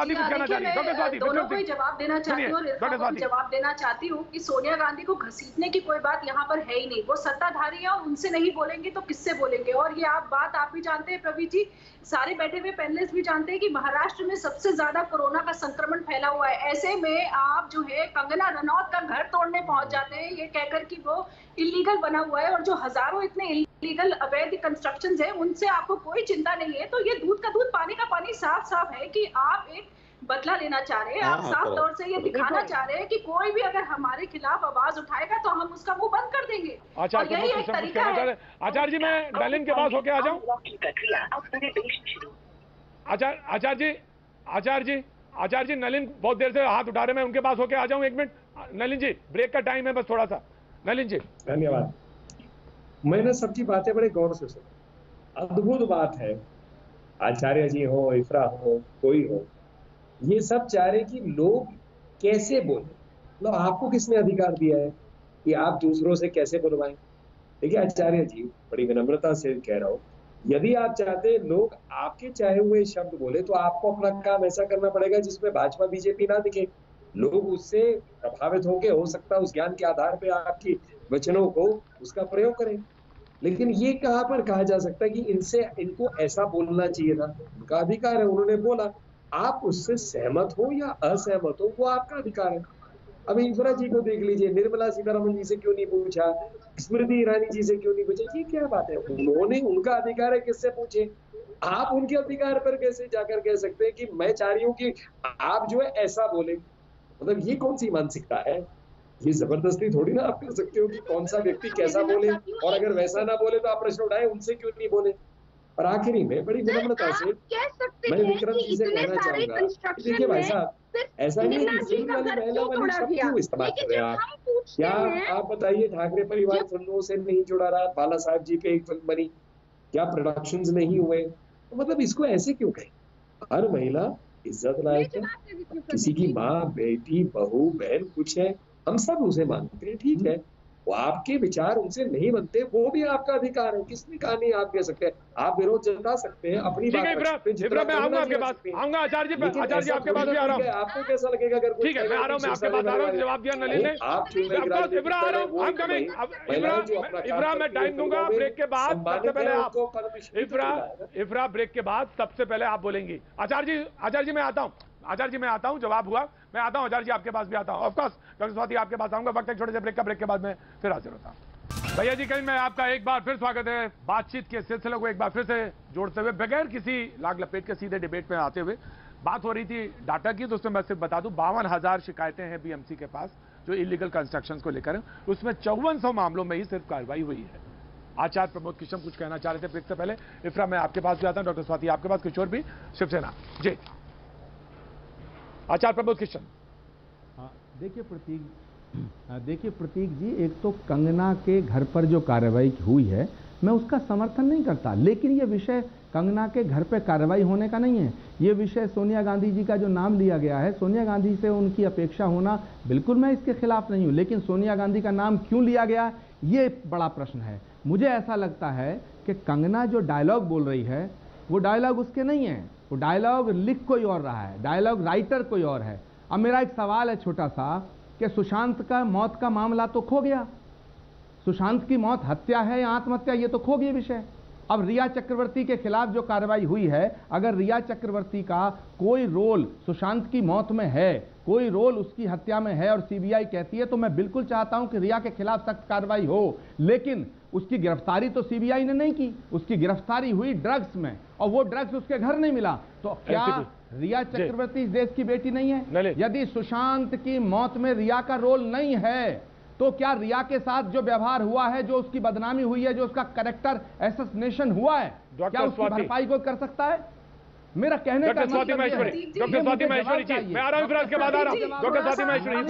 स्वाति दोनों को जवाब देना चाहती हूँ और जवाब देना चाहती हूँ कि सोनिया गांधी को घसीटने की कोई बात यहाँ पर है ही नहीं। वो सत्ताधारी है और उनसे नहीं बोलेंगे तो किससे बोलेंगे? और ये आप भी जानते हैं प्रवीण जी, सारे बैठे हुए पैनलिस्ट भी जानते हैं कि महाराष्ट्र में सबसे ज्यादा कोरोना का संक्रमण फैला हुआ है। ऐसे में आप जो है कंगना रनौत का घर तोड़ने पहुंच जाते हैं ये कहकर कि वो इलीगल बना हुआ है और जो हजारों इतने इलीगल अवैध कंस्ट्रक्शंस है उनसे आपको कोई चिंता नहीं है। तो ये दूध का दूध पानी का पानी साफ है कि आप एक बदला लेना चाह रहे हैं। आप साफ तौर से ये दिखाना चाह रहे हैं कि कोई भी अगर हमारे खिलाफ आवाज उठाएगा तो हम उसका मुंह बंद कर देंगे। और यही एक तरीका है। आचार्य जी मैं नलिन के पास होके आ जाऊं? आचार्य जी नलिन बहुत देर से हाथ उठा रहे, मैं उनके पास होके आ जाऊं? 1 मिनट नलिन जी, ब्रेक का टाइम है बस थोड़ा सा। नलिन जी धन्यवाद। मैंने सबकी बातें बड़े गौर से सुनी। अद्भुत बात है, आचार्य जी हो, इफ्रा हो, कोई हो, ये सब चाह रहे कि लोग कैसे बोले। मतलब आपको किसने अधिकार दिया है कि आप दूसरों से कैसे बुलवाएं? देखिए आचार्य जी, बड़ी विनम्रता से कह रहा हूं, यदि आप चाहते हैं लोग आपके चाहे हुए शब्द बोले तो आपको अपना काम ऐसा करना पड़ेगा जिसमें भाजपा बीजेपी ना दिखे, लोग उससे प्रभावित होकर हो सकता है उस ज्ञान के आधार पर आपकी वचनों को उसका प्रयोग करें। लेकिन ये कहां पर कहा जा सकता है कि इनको ऐसा बोलना चाहिए था? उनका अधिकार है, उन्होंने बोला, आप उससे सहमत हो या असहमत हो वो आपका अधिकार है। अब इंफ्रा जी को देख लीजिए, निर्मला सीतारमण जी से क्यों नहीं पूछा, स्मृति ईरानी जी से क्यों नहीं पूछा? ये क्या बात है? उन्होंने, उनका अधिकार है, किससे पूछे? आप उनके अधिकार पर कैसे जाकर कह सकते हैं कि मैं चाह रही हूँ कि आप जो है ऐसा बोले? मतलब ये कौन सी मानसिकता है? ये जबरदस्ती थोड़ी ना आप कर सकते हो कि कौन सा व्यक्ति कैसा बोले, और अगर वैसा ना बोले तो आप प्रश्न उठाए उनसे क्यों नहीं बोले। और आखिरी में बड़ी विनम्रता से मैं विक्रम जी से कहना चाहूंगा, देखिए भाई साहब, ऐसा नहीं है कि महिला वाली शब्द क्यों इस्तेमाल कर रहे हैं आप? क्या आप बताइए, ठाकरे परिवार फिल्मों से नहीं जुड़ा रहा, बाला साहब जी पे एक फिल्म बनी, क्या प्रोडक्शंस नहीं हुए? तो मतलब इसको ऐसे क्यों कहें? हर महिला इज्जत लायक है, किसी की माँ, बेटी, बहू, बहन कुछ है, हम सब उसे मानते हैं, ठीक है, वो आपके विचार उनसे नहीं बनते, वो भी आपका अधिकार है, किसने कहा नहीं आप कह सकते हैं, आप विरोध जता सकते हैं, अपनी बात रख सकते हैं। मैं आऊंगा आपके पास, आऊंगा आचार्य जी आपके पास भी आ रहा हूँ। आपको कैसा लगेगा अगर ठीक है, मैं आ रहा हूँ, मैं आपके पास आ रहा हूँ, जवाब दिया नलिन ने। आप इब्रा आ रहा हूँ, इब्रा मैं टाइम दूंगा ब्रेक के बाद, सबसे पहले आप इब्रा ब्रेक के बाद सबसे पहले आप बोलेंगी। आचार्य जी मैं आता हूँ, आचार्य जी मैं आता हूं, जवाब हुआ, मैं आता हूं आचार्य जी आपके पास भी आता हूं, ऑफकोर्स डॉक्टर स्वाति आपके पास आऊंगा, वक्त एक छोटे से ब्रेक का, ब्रेक के बाद मैं फिर हाजिर होता हूं। भैया जी कहीं मैं आपका एक बार फिर स्वागत है, बातचीत के सिलसिले को एक बार फिर से जोड़ते हुए, बगैर किसी लाग लपेट के सीधे डिबेट में आते हुए बात हो रही थी डाटा की, तो उसमें मैं सिर्फ बता दूं 52,000 शिकायतें हैं बीएमसी के पास जो इलीगल कंस्ट्रक्शन को लेकर, उसमें 5400 मामलों में ही सिर्फ कार्रवाई हुई है। आचार्य प्रमोद किशम कुछ कहना चाह रहे थे ब्रेक से पहले, इफ्रा मैं आपके पास भी आता हूं, डॉक्टर स्वाति आपके पास, किशोर भी शिवसेना जी। आचार्य प्रमोद किशन। हाँ, देखिए प्रतीक जी, एक तो कंगना के घर पर जो कार्रवाई हुई है मैं उसका समर्थन नहीं करता, लेकिन ये विषय कंगना के घर पर कार्रवाई होने का नहीं है, ये विषय सोनिया गांधी जी का जो नाम लिया गया है, सोनिया गांधी से उनकी अपेक्षा होना, बिल्कुल मैं इसके खिलाफ नहीं हूं, लेकिन सोनिया गांधी का नाम क्यों लिया गया ये बड़ा प्रश्न है। मुझे ऐसा लगता है कि कंगना जो डायलॉग बोल रही है वो डायलॉग उसके नहीं है, वो डायलॉग लिख कोई और रहा है, डायलॉग राइटर कोई और है। अब मेरा एक सवाल है छोटा सा कि सुशांत का मौत का मामला तो खो गया, सुशांत की मौत हत्या है या आत्महत्या ये तो खो गया विषय। अब रिया चक्रवर्ती के खिलाफ जो कार्रवाई हुई है, अगर रिया चक्रवर्ती का कोई रोल सुशांत की मौत में है, कोई रोल उसकी हत्या में है और सीबीआई कहती है, तो मैं बिल्कुल चाहता हूं कि रिया के खिलाफ सख्त कार्रवाई हो, लेकिन उसकी गिरफ्तारी तो सीबीआई ने नहीं की, उसकी गिरफ्तारी हुई ड्रग्स में, और वो ड्रग्स उसके घर नहीं मिला। तो क्या रिया चक्रवर्ती इस देश की बेटी नहीं है? यदि सुशांत की मौत में रिया का रोल नहीं है तो क्या रिया के साथ जो व्यवहार हुआ है, जो उसकी बदनामी हुई है, जो उसका कैरेक्टर एसोसिनेशन हुआ है, क्या उसकी भरपाई को कर सकता है? मेरा कहने का मतलब डॉक्टर स्वाति महेश्वरी जी, मैं आ रहा हूं, इफ्राज के बाद आ रहा हूं, डॉक्टर स्वाति महेश्वरी,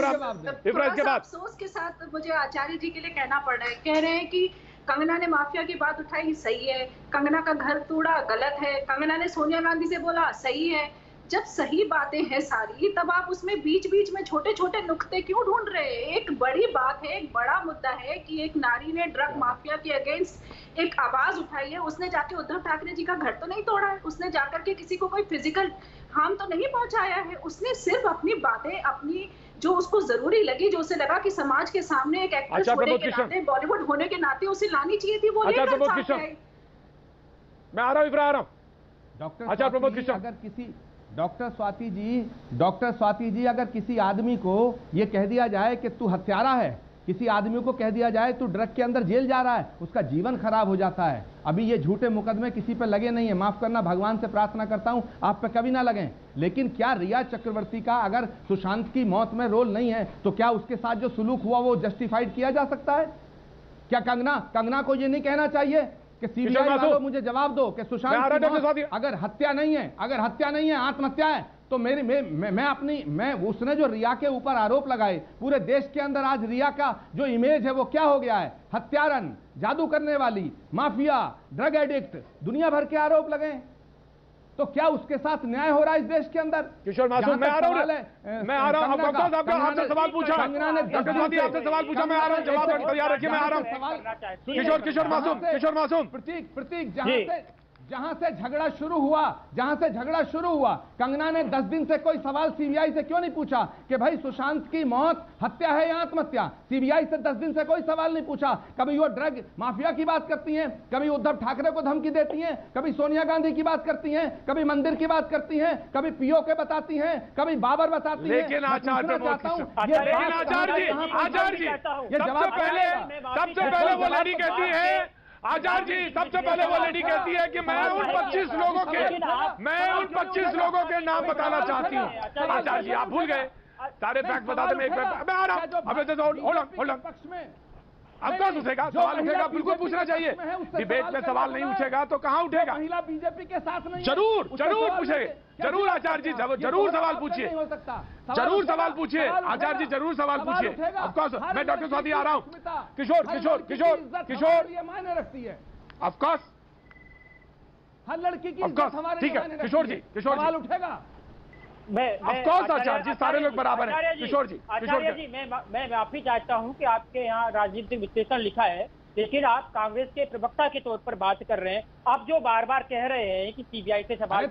इफ्राज के बाद। अफसोस के साथ मुझे आचार्य जी के लिए कहना पड़ रहा है, कह रहे हैं कि कंगना ने माफिया की बात उठाई, सही है, कंगना का घर तोड़ा, गलत है, कंगना ने सोनिया गांधी से बोला, सही है। जब सही बातें हैं सारी, तब आप उसमें बीच बीच में छोटे छोटे नुक्ते क्यों ढूंढ रहे हैं? एक बड़ी बात है, एक बड़ा मुद्दा है कि एक नारी ने ड्रग माफिया के अगेंस्ट एक आवाज उठाई है, उसने जाके उद्धव ठाकरे जी का घर तो नहीं तोड़ा है, उसने जाकर के किसी को कोई फिजिकल हार्म तो नहीं पहुंचाया है, उसने सिर्फ अपनी बातें, अपनी जो उसको जरूरी लगी, जो उसे लगा कि समाज के सामने एक एक्ट्रेस होने के नाते, बॉलीवुड होने के नाते उसे लानी चाहिए थी, वो लेकर सामने आई। मैं आ रहा हूं, आ रहा हूं डॉक्टर प्रमोद किशन। अगर किसी डॉक्टर स्वाति जी अगर किसी आदमी को यह कह दिया जाए कि तू हत्यारा है, किसी आदमी को कह दिया जाए तू ड्रग के अंदर जेल जा रहा है, उसका जीवन खराब हो जाता है। अभी ये झूठे मुकदमे किसी पे लगे नहीं है, माफ करना, भगवान से प्रार्थना करता हूं आप पे कभी ना लगें, लेकिन क्या रिया चक्रवर्ती का अगर सुशांत की मौत में रोल नहीं है तो क्या उसके साथ जो सुलूक हुआ वो जस्टिफाइड किया जा सकता है? क्या कंगना को ये नहीं कहना चाहिए कि सीबीआई वालों मुझे जवाब दो कि सुशांत की मौत अगर हत्या नहीं है, आत्महत्या है, तो मैं उसने जो रिया के ऊपर आरोप लगाए, पूरे देश के अंदर आज रिया का जो इमेज है वो क्या हो गया है? हत्यारन, जादू करने वाली, माफिया, ड्रग एडिक्ट, दुनिया भर के आरोप लगे। तो क्या उसके साथ न्याय हो रहा है इस देश के अंदर? किशोर मासूम, मैं आ रहा हूं, आपसे सवाल पूछा, आपसे सवाल पूछा, मैं आ रहा हूं, जवाब तैयार रखिए, मैं आ रहा हूं। किशोर मासूम, प्रतीक जहां से झगड़ा शुरू हुआ, कंगना ने 10 दिन से कोई सवाल सीबीआई से क्यों नहीं पूछा कि भाई सुशांत की मौत हत्या है या आत्महत्या? सीबीआई से 10 दिन से कोई सवाल नहीं पूछा। कभी वो ड्रग माफिया की बात करती हैं, कभी उद्धव ठाकरे को धमकी देती हैं, कभी सोनिया गांधी की बात करती हैं, कभी मंदिर की बात करती हैं, कभी पीओके बताती हैं, कभी बाबर बताती हैं। लेकिन आचार्य जी, सबसे पहले वो लेडी कहती है, आचार्य जी सबसे पहले वो लेडी कहती है कि मैं उन 25 लोगों के नाम बताना चाहती हूँ। आचार्य जी आप भूल गए, सारे फैक्ट बता दे, मैं आ रहा हूँ। अब कौन उठेगा? सवाल उठेगा, बिल्कुल पूछना चाहिए। डिबेट में सवाल नहीं उठेगा तो कहां उठेगा? महिला बीजेपी के साथ नहीं, जरूर पूछे, जरूर आचार्य जी जरूर सवाल पूछिए, जरूर सवाल पूछिए आचार्य जी, जरूर सवाल पूछिए। ऑफकोर्स मैं डॉक्टर स्वाति आ रहा हूं। किशोर ये मायने रखती है, ऑफकोर्स हर लड़की की, ठीक है किशोर जी सवाल उठेगा। ऑफकोर्स आचार्य जी, सारे लोग बराबर हैं। किशोर जी मैं माफी चाहता हूं कि आपके यहाँ राजनीतिक विश्लेषण लिखा है, लेकिन आप कांग्रेस के प्रवक्ता के तौर पर बात कर रहे हैं। आप जो बार बार कह रहे हैं कि सीबीआई से सवाल, ये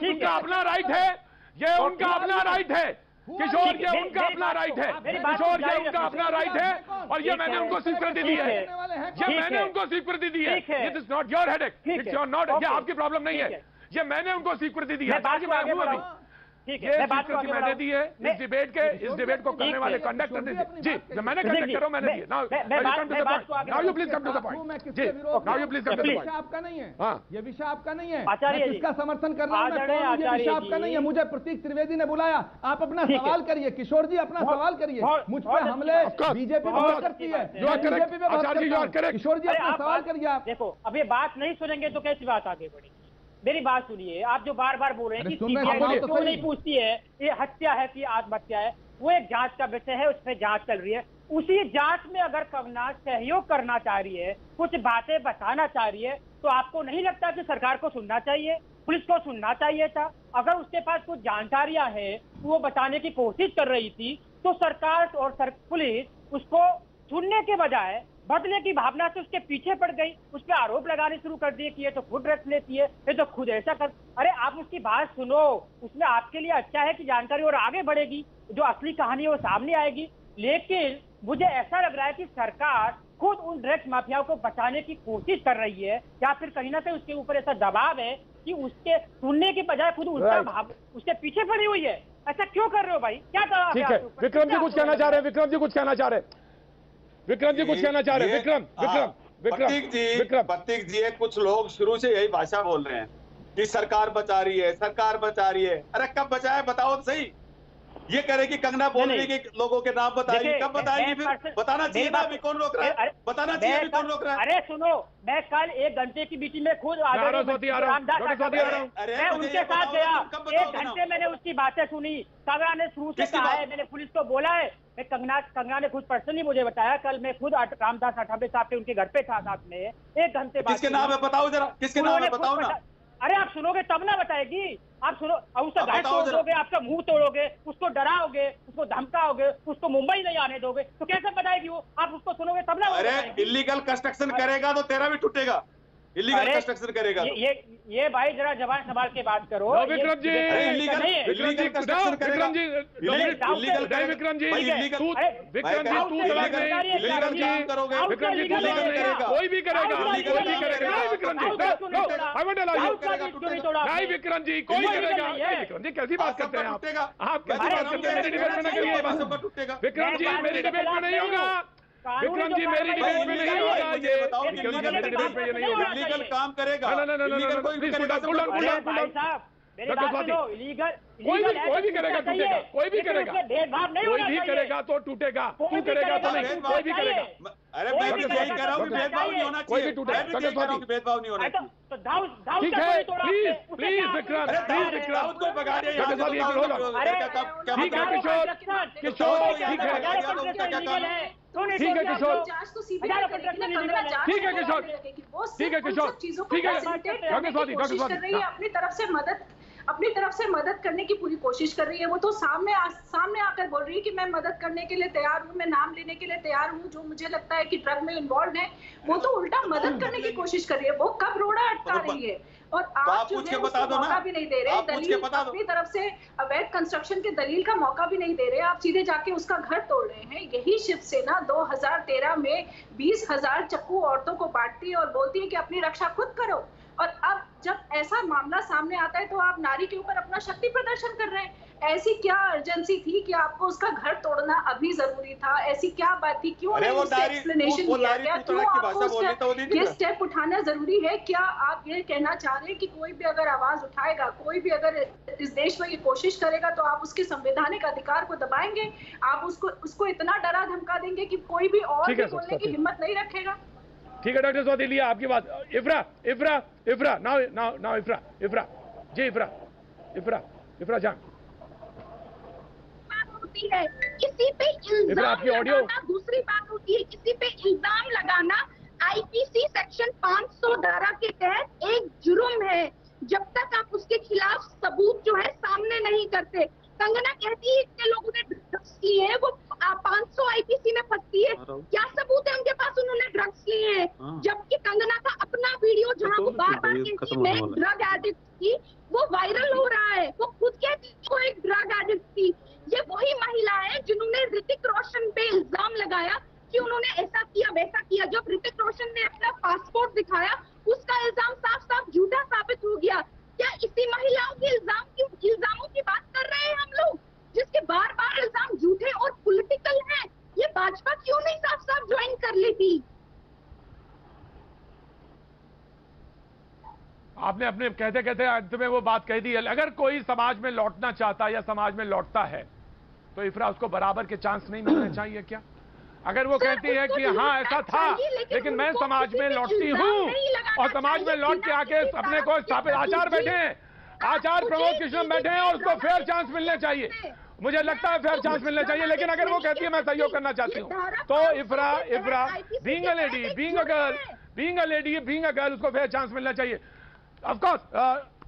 उनका अपना राइट है, ये उनका अपना राइट है। किशोर ये उनका अपना राइट है, किशोर ये उनका अपना राइट है, और ये मैंने उनको स्वीकृति दी है, ये मैंने उनको स्वीकृति दी है। It is not your headache, it's your not, ये आपकी प्रॉब्लम नहीं है, ये मैंने उनको स्वीकृति दी है। ये स्वीकृति मैंने दी है इस डिबेट को करने वाले कंडक्टर ने दी। जी मैंने कंडक्ट करो, मैंने दी। Now you please come to the point. जी now you please come to the point. आपका नहीं है, ये विषय आपका नहीं है, आचार्य जी इसका समर्थन कर रहा हूं, ये विषय आपका नहीं है। मुझे प्रतीक त्रिवेदी ने बुलाया, आप अपना सवाल करिए। किशोर जी अपना सवाल करिए, मुझ पर हमले बीजेपी बहुत करती है, बीजेपी में बहुत करती है। किशोर जी अपना सवाल करिए। आप देखो अब ये बात नहीं सुनेंगे तो कैसी बात आगे बढ़ेगी? मेरी बात सुनिए, आप जो बार बार बोल रहे हैं कि सीबीआई क्यों नहीं पूछती है ये हत्या है कि आत्महत्या है, वो एक जांच का विषय है, उस पर जांच चल रही है। उसी जांच में अगर कंगना सहयोग करना चाह रही है, कुछ बातें बताना चाह रही है, तो आपको नहीं लगता कि सरकार को सुनना चाहिए, पुलिस को सुनना चाहिए था? अगर उसके पास कुछ जानकारियां हैं, वो बताने की कोशिश कर रही थी, तो सरकार और पुलिस उसको सुनने के बजाय बदले की भावना से उसके पीछे पड़ गई, उस पर आरोप लगाने शुरू कर दिए कि ये तो खुद ड्रग्स लेती है, ये तो खुद ऐसा कर। अरे आप उसकी बात सुनो, उसमें आपके लिए अच्छा है कि जानकारी और आगे बढ़ेगी, जो असली कहानी है वो सामने आएगी। लेकिन मुझे ऐसा लग रहा है कि सरकार खुद उन ड्रग्स माफियाओं को बचाने की कोशिश कर रही है, या फिर कहीं ना कहीं उसके ऊपर ऐसा दबाव है कि उसके सुनने के बजाय खुद उसका भाव उसके पीछे पड़ी हुई है। ऐसा क्यों कर रहे हो भाई? क्या दबाव है? विक्रम जी कुछ कहना चाह रहे हैं, विक्रम जी कुछ कहना चाह रहे हैं, विक्रम जी कुछ कहना चाह रहे हैं। प्रतीक जी कुछ लोग शुरू से यही भाषा बोल रहे हैं कि सरकार बचा रही है, सरकार बचा रही है। अरे कब बचाए बताओ तो सही। ये कह रहे कि कंगना बोल रही है कि लोगों के नाम बताएगी, कब बताएगी? फिर बताना चाहिए ना, अभी कौन रोक रहा है? बताना चाहिए अभी कौन रोक रहा है? अरे सुनो, मैं कल 1 घंटे की मीटिंग में खुद रामदास मैं उनके साथ गया, 1 घंटे मैंने उसकी बातें सुनी। कंगना ने शुरू से कहा है, मैंने पुलिस को बोला है, मैं कंगना ने खुद पर्सनली मुझे बताया, कल मैं खुद रामदास अठावले साहब के उनके घर पे था साथ में, 1 घंटे बाद। किसके नाम है बताओ जरा, किसके नाम है बताओ ना। अरे आप सुनोगे तब ना बताएगी, आप सुनो, उसका घर तोड़ दोगे, आपका मुंह तोड़ोगे, उसको डराओगे, उसको धमकाओगे, उसको मुंबई नहीं आने दोगे, तो कैसे बताएगी वो? आप उसको सुनोगे तब ना। अरे इलीगल कंस्ट्रक्शन करेगा तो तेरा भी टूटेगा, इलीगल कंस्ट्रक्शन करेगा। ये भाई जरा जवान संभाल के बात करो। विक्रम जी इलीगल कंस्ट्रक्शन करेगा, विक्रम जी कोई भी करेगा, विक्रम जी कोई करेगा। विक्रम जी कैसी बात करते हैं आप कैसी बात करते हैं? मेरी डिबेट में नहीं होगा विक्रम जी, मेरी डिबेट में नहीं होगा विक्रम जी, मेरी डिबेट में नहीं होगा ये। मेरी डिबेट में ये नहीं होगा। इलीगल काम करेगा, कोई भी करेगा, कोई भी करेगा टूटेगा, कोई भी करेगा, कोई भी करेगा तो टूटेगा, तू करेगा तो नहीं, कोई भी करेगा। अरे मैं भी यही कह रहा हूँ कि भेदभाव नहीं होना चाहिए, भेदभाव नहीं होना चाहिए। तो ठीक है, प्लीज विक्रम, दाऊद को भगा रहे हैं, ठीक है किशोर, किशोर ठीक है, ठीक है किशोर, ठीक है किशोर, ठीक है किशोर, ठीक है डॉक्टर स्वाति, अपनी तरफ से मदद करने की पूरी कोशिश कर रही है। वो तो सामने आकर बोल रही है कि मैं मदद करने के लिए तैयार हूँ, मैं नाम लेने के लिए तैयार हूँ, जो मुझे लगता है कि ड्रग में इन्वॉल्व है। वो तो उल्टा मदद करने की कोशिश कर रही है, वो कब रोड़ा अटका रही है। और आप जो है उसको मौका भी नहीं दे रहे, दलील अपनी तरफ से अवैध कंस्ट्रक्शन के दलील का मौका भी नहीं दे रहे, आप सीधे जाके उसका घर तोड़ रहे हैं। यही शिवसेना 2013 में 20,000 चक्कू औरतों को बांटती है और बोलती है कि अपनी रक्षा खुद करो। और अब जब ऐसा मामला सामने आता है तो आप नारी के ऊपर अपना शक्ति प्रदर्शन कर रहे हैं। ऐसी क्या अर्जेंसी थी कि आपको उसका घर तोड़ना अभी जरूरी था? ऐसी क्या बात थी? क्यों नहीं उससे एक्सप्लेनेशन दिया गया? क्यों आपको ये स्टेप उठाना जरूरी है? क्या आप ये कहना चाह रहे हैं कि कोई भी अगर आवाज उठाएगा, कोई भी अगर इस देश में ये कोशिश करेगा तो आप उसके संवैधानिक अधिकार को दबाएंगे? आप उसको इतना डरा धमका देंगे कि कोई भी और भी बोलने की हिम्मत नहीं रखेगा? ठीक है डॉक्टर स्वाति, लिया आपकी बात। इफ्रा नाउ इफ्रा जी, इफ्रा जान होती है किसी पे इल्जाम लगाना, दूसरी बात होती है किसी पे इल्जाम लगाना। आईपीसी सेक्शन 500 धारा के तहत एक जुर्म है जब तक आप उसके खिलाफ सबूत जो है सामने नहीं करते। कंगना कहती है इतने लोगों ने ड्रग्स लिए हैं, वो 500 आईपीसी में फंसती है, क्या सबूत है उनके पास उन्होंने ड्रग्स लिए हैं? जबकि कंगना का अपना वीडियो जहां वो बार बार कहती है मैं ड्रग एडिक्ट थी, वो वायरल हो रहा है। वो खुद कहती है वो एक ड्रग एडिक्ट थी। ये वही महिला है जिन्होंने ऋतिक रोशन पे इल्जाम लगाया कि उन्होंने ऐसा किया वैसा किया। जब ऋतिक रोशन ने अपना पासपोर्ट दिखाया उसका इल्जाम साफ साफ झूठा साबित हो गया। क्या इसी महिलाओं के इल्जामों की बात कर रहे हैं हम लोग, जिसके बार बार इल्जाम झूठे और पॉलिटिकल हैं? ये भाजपा क्यों नहीं साफ साफ ज्वाइन कर लेती? आपने अपने कहते कहते अंत में वो बात कह दी है। अगर कोई समाज में लौटना चाहता है या समाज में लौटता है तो इफ्रा उसको बराबर के चांस नहीं मिलने चाहिए क्या? अगर वो कहती है कि हाँ ऐसा था लेकिन मैं समाज में लौटती हूँ और समाज में लौट के आके अपने को स्थापित आचार्य बैठे हैं, आचार्य प्रमोद कृष्ण बैठे हैं और उसको फेयर चांस मिलने चाहिए, मुझे लगता है फेयर चांस मिलने चाहिए। लेकिन अगर वो कहती है मैं सहयोग करना चाहती हूँ तो Ifra being a lady, being a girl उसको फेयर चांस मिलना चाहिए। ऑफ कोर्स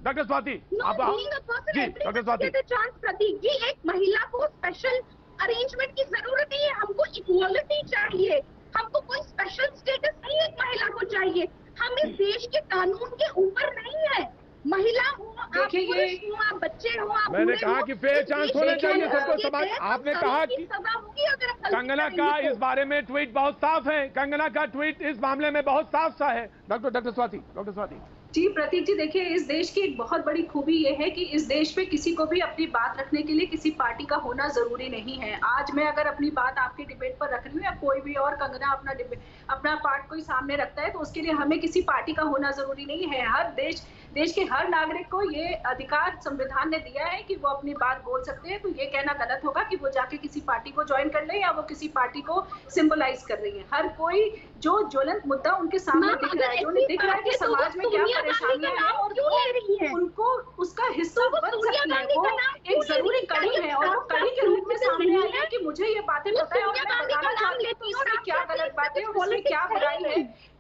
डॉक्टर स्वाति, जी डॉक्टर स्वाति, प्रतीक जी, एक महिला को स्पेशल अरेंजमेंट की जरूरत नहीं है, हमको इक्वालिटी चाहिए, हमको कोई स्पेशल स्टेटस नहीं एक महिला को चाहिए। हम इस देश के कानून के ऊपर नहीं है। महिला हो, आप पुरुष हो, आप बच्चे हो, आप मैंने कहा कि फेयर चांस होने चाहिए सबको समाज। आपने कहा कि कंगना का इस बारे में ट्वीट बहुत साफ है, कंगना का ट्वीट इस मामले में बहुत साफ सा है। डॉक्टर स्वाति जी प्रतीक जी, देखिए इस देश की एक बहुत बड़ी खूबी ये है कि इस देश में किसी को भी अपनी बात रखने के लिए किसी पार्टी का होना जरूरी नहीं है। आज मैं अगर अपनी बात आपके डिबेट पर रख रही हूँ या कोई भी और कंगना अपना पार्ट कोई सामने रखता है तो उसके लिए हमें किसी पार्टी का होना जरूरी नहीं है। हर देश के हर नागरिक को ये अधिकार संविधान ने दिया है कि वो अपनी बात बोल सकते हैं। तो ये कहना गलत होगा कि वो जाके किसी पार्टी को ज्वाइन कर ले या वो किसी पार्टी को सिंबलाइज कर रही है। हर कोई जो ज्वलंत मुद्दा उनके सामने दिख रहा है, जो दिख रहा है कि समाज में क्या परेशानियां हैं और उनको उसका हिस्सा बन सकती है, वो एक जरूरी कड़ी है और वो कड़ी के रूप में सामने आई है कि मुझे ये बातें पता है और मैं बताना चाहती हूँ तो उसमें क्या गलत बातें और उसमें क्या बुराई है।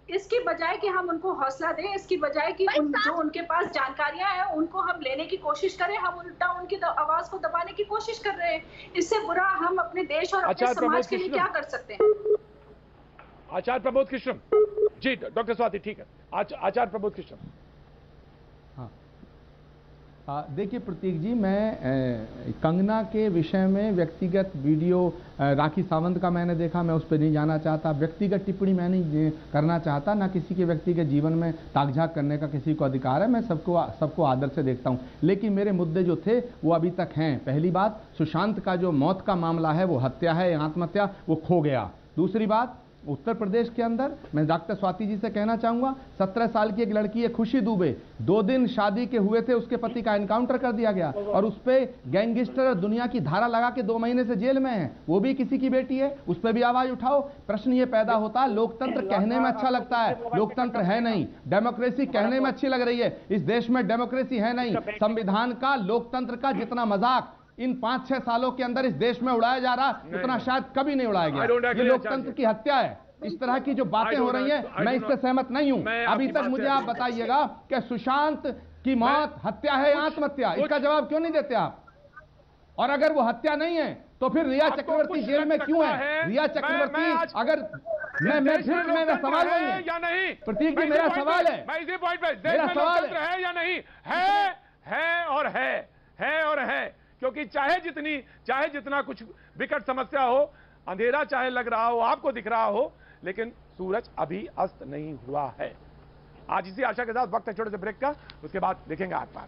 इसकी बजाय कि हम उनको हौसला दें, इसकी बजाय कि जो उनके पास जानकारियां हैं उनको हम लेने की कोशिश करें, हम उल्टा उनकी आवाज को दबाने की कोशिश कर रहे हैं। इससे बुरा हम अपने देश और अपने समाज के लिए क्या कर सकते हैं? आचार्य प्रमोद कृष्ण जी, डॉक्टर स्वाति ठीक है, आचार्य प्रमोद कृष्ण। देखिए प्रतीक जी, मैं कंगना के विषय में व्यक्तिगत वीडियो राखी सावंत का मैंने देखा, मैं उस पर नहीं जाना चाहता, व्यक्तिगत टिप्पणी मैं नहीं करना चाहता, ना किसी के व्यक्तिगत जीवन में ताकझाक करने का किसी को अधिकार है, मैं सबको आदर से देखता हूं। लेकिन मेरे मुद्दे जो थे वो अभी तक हैं। पहली बात, सुशांत का जो मौत का मामला है वो हत्या है, आत्महत्या, वो खो गया। दूसरी बात, उत्तर प्रदेश के अंदर मैं डॉक्टर स्वाति जी से कहना चाहूंगा, 17 साल की एक लड़की है खुशी दुबे, 2 दिन शादी के हुए थे, उसके पति का एनकाउंटर कर दिया गया और उस पे गैंगस्टर दुनिया की धारा लगा के 2 महीने से जेल में है, वो भी किसी की बेटी है, उस पर भी आवाज उठाओ। प्रश्न ये पैदा होता है, लोकतंत्र कहने में अच्छा लगता है, लोकतंत्र है नहीं, डेमोक्रेसी कहने में अच्छी लग रही है, इस देश में डेमोक्रेसी है नहीं। संविधान का, लोकतंत्र का जितना मजाक इन 5-6 सालों के अंदर इस देश में उड़ाया जा रहा, उतना शायद कभी नहीं उड़ाया गया। ये लोकतंत्र की हत्या है। इस तरह की जो बातें हो रही हैं, मैं इससे सहमत नहीं हूं। अभी तक मुझे आप बताइएगा कि सुशांत की मौत हत्या है या आत्महत्या, इसका जवाब क्यों नहीं देते आप? और अगर वो हत्या नहीं है तो फिर रिया चक्रवर्ती जेल में क्यों है? रिया चक्रवर्ती अगर मेरा सवाल नहीं है या नहीं, प्रतीक जी, मेरा सवाल है, मैं इसी पॉइंट पे, मेरा सवाल है या नहीं है और है, क्योंकि चाहे जितना कुछ विकट समस्या हो, अंधेरा चाहे लग रहा हो, आपको दिख रहा हो, लेकिन सूरज अभी अस्त नहीं हुआ है। आज इसी आशा के साथ वक्त है छोटे से ब्रेक का, उसके बाद देखेंगे आर पार।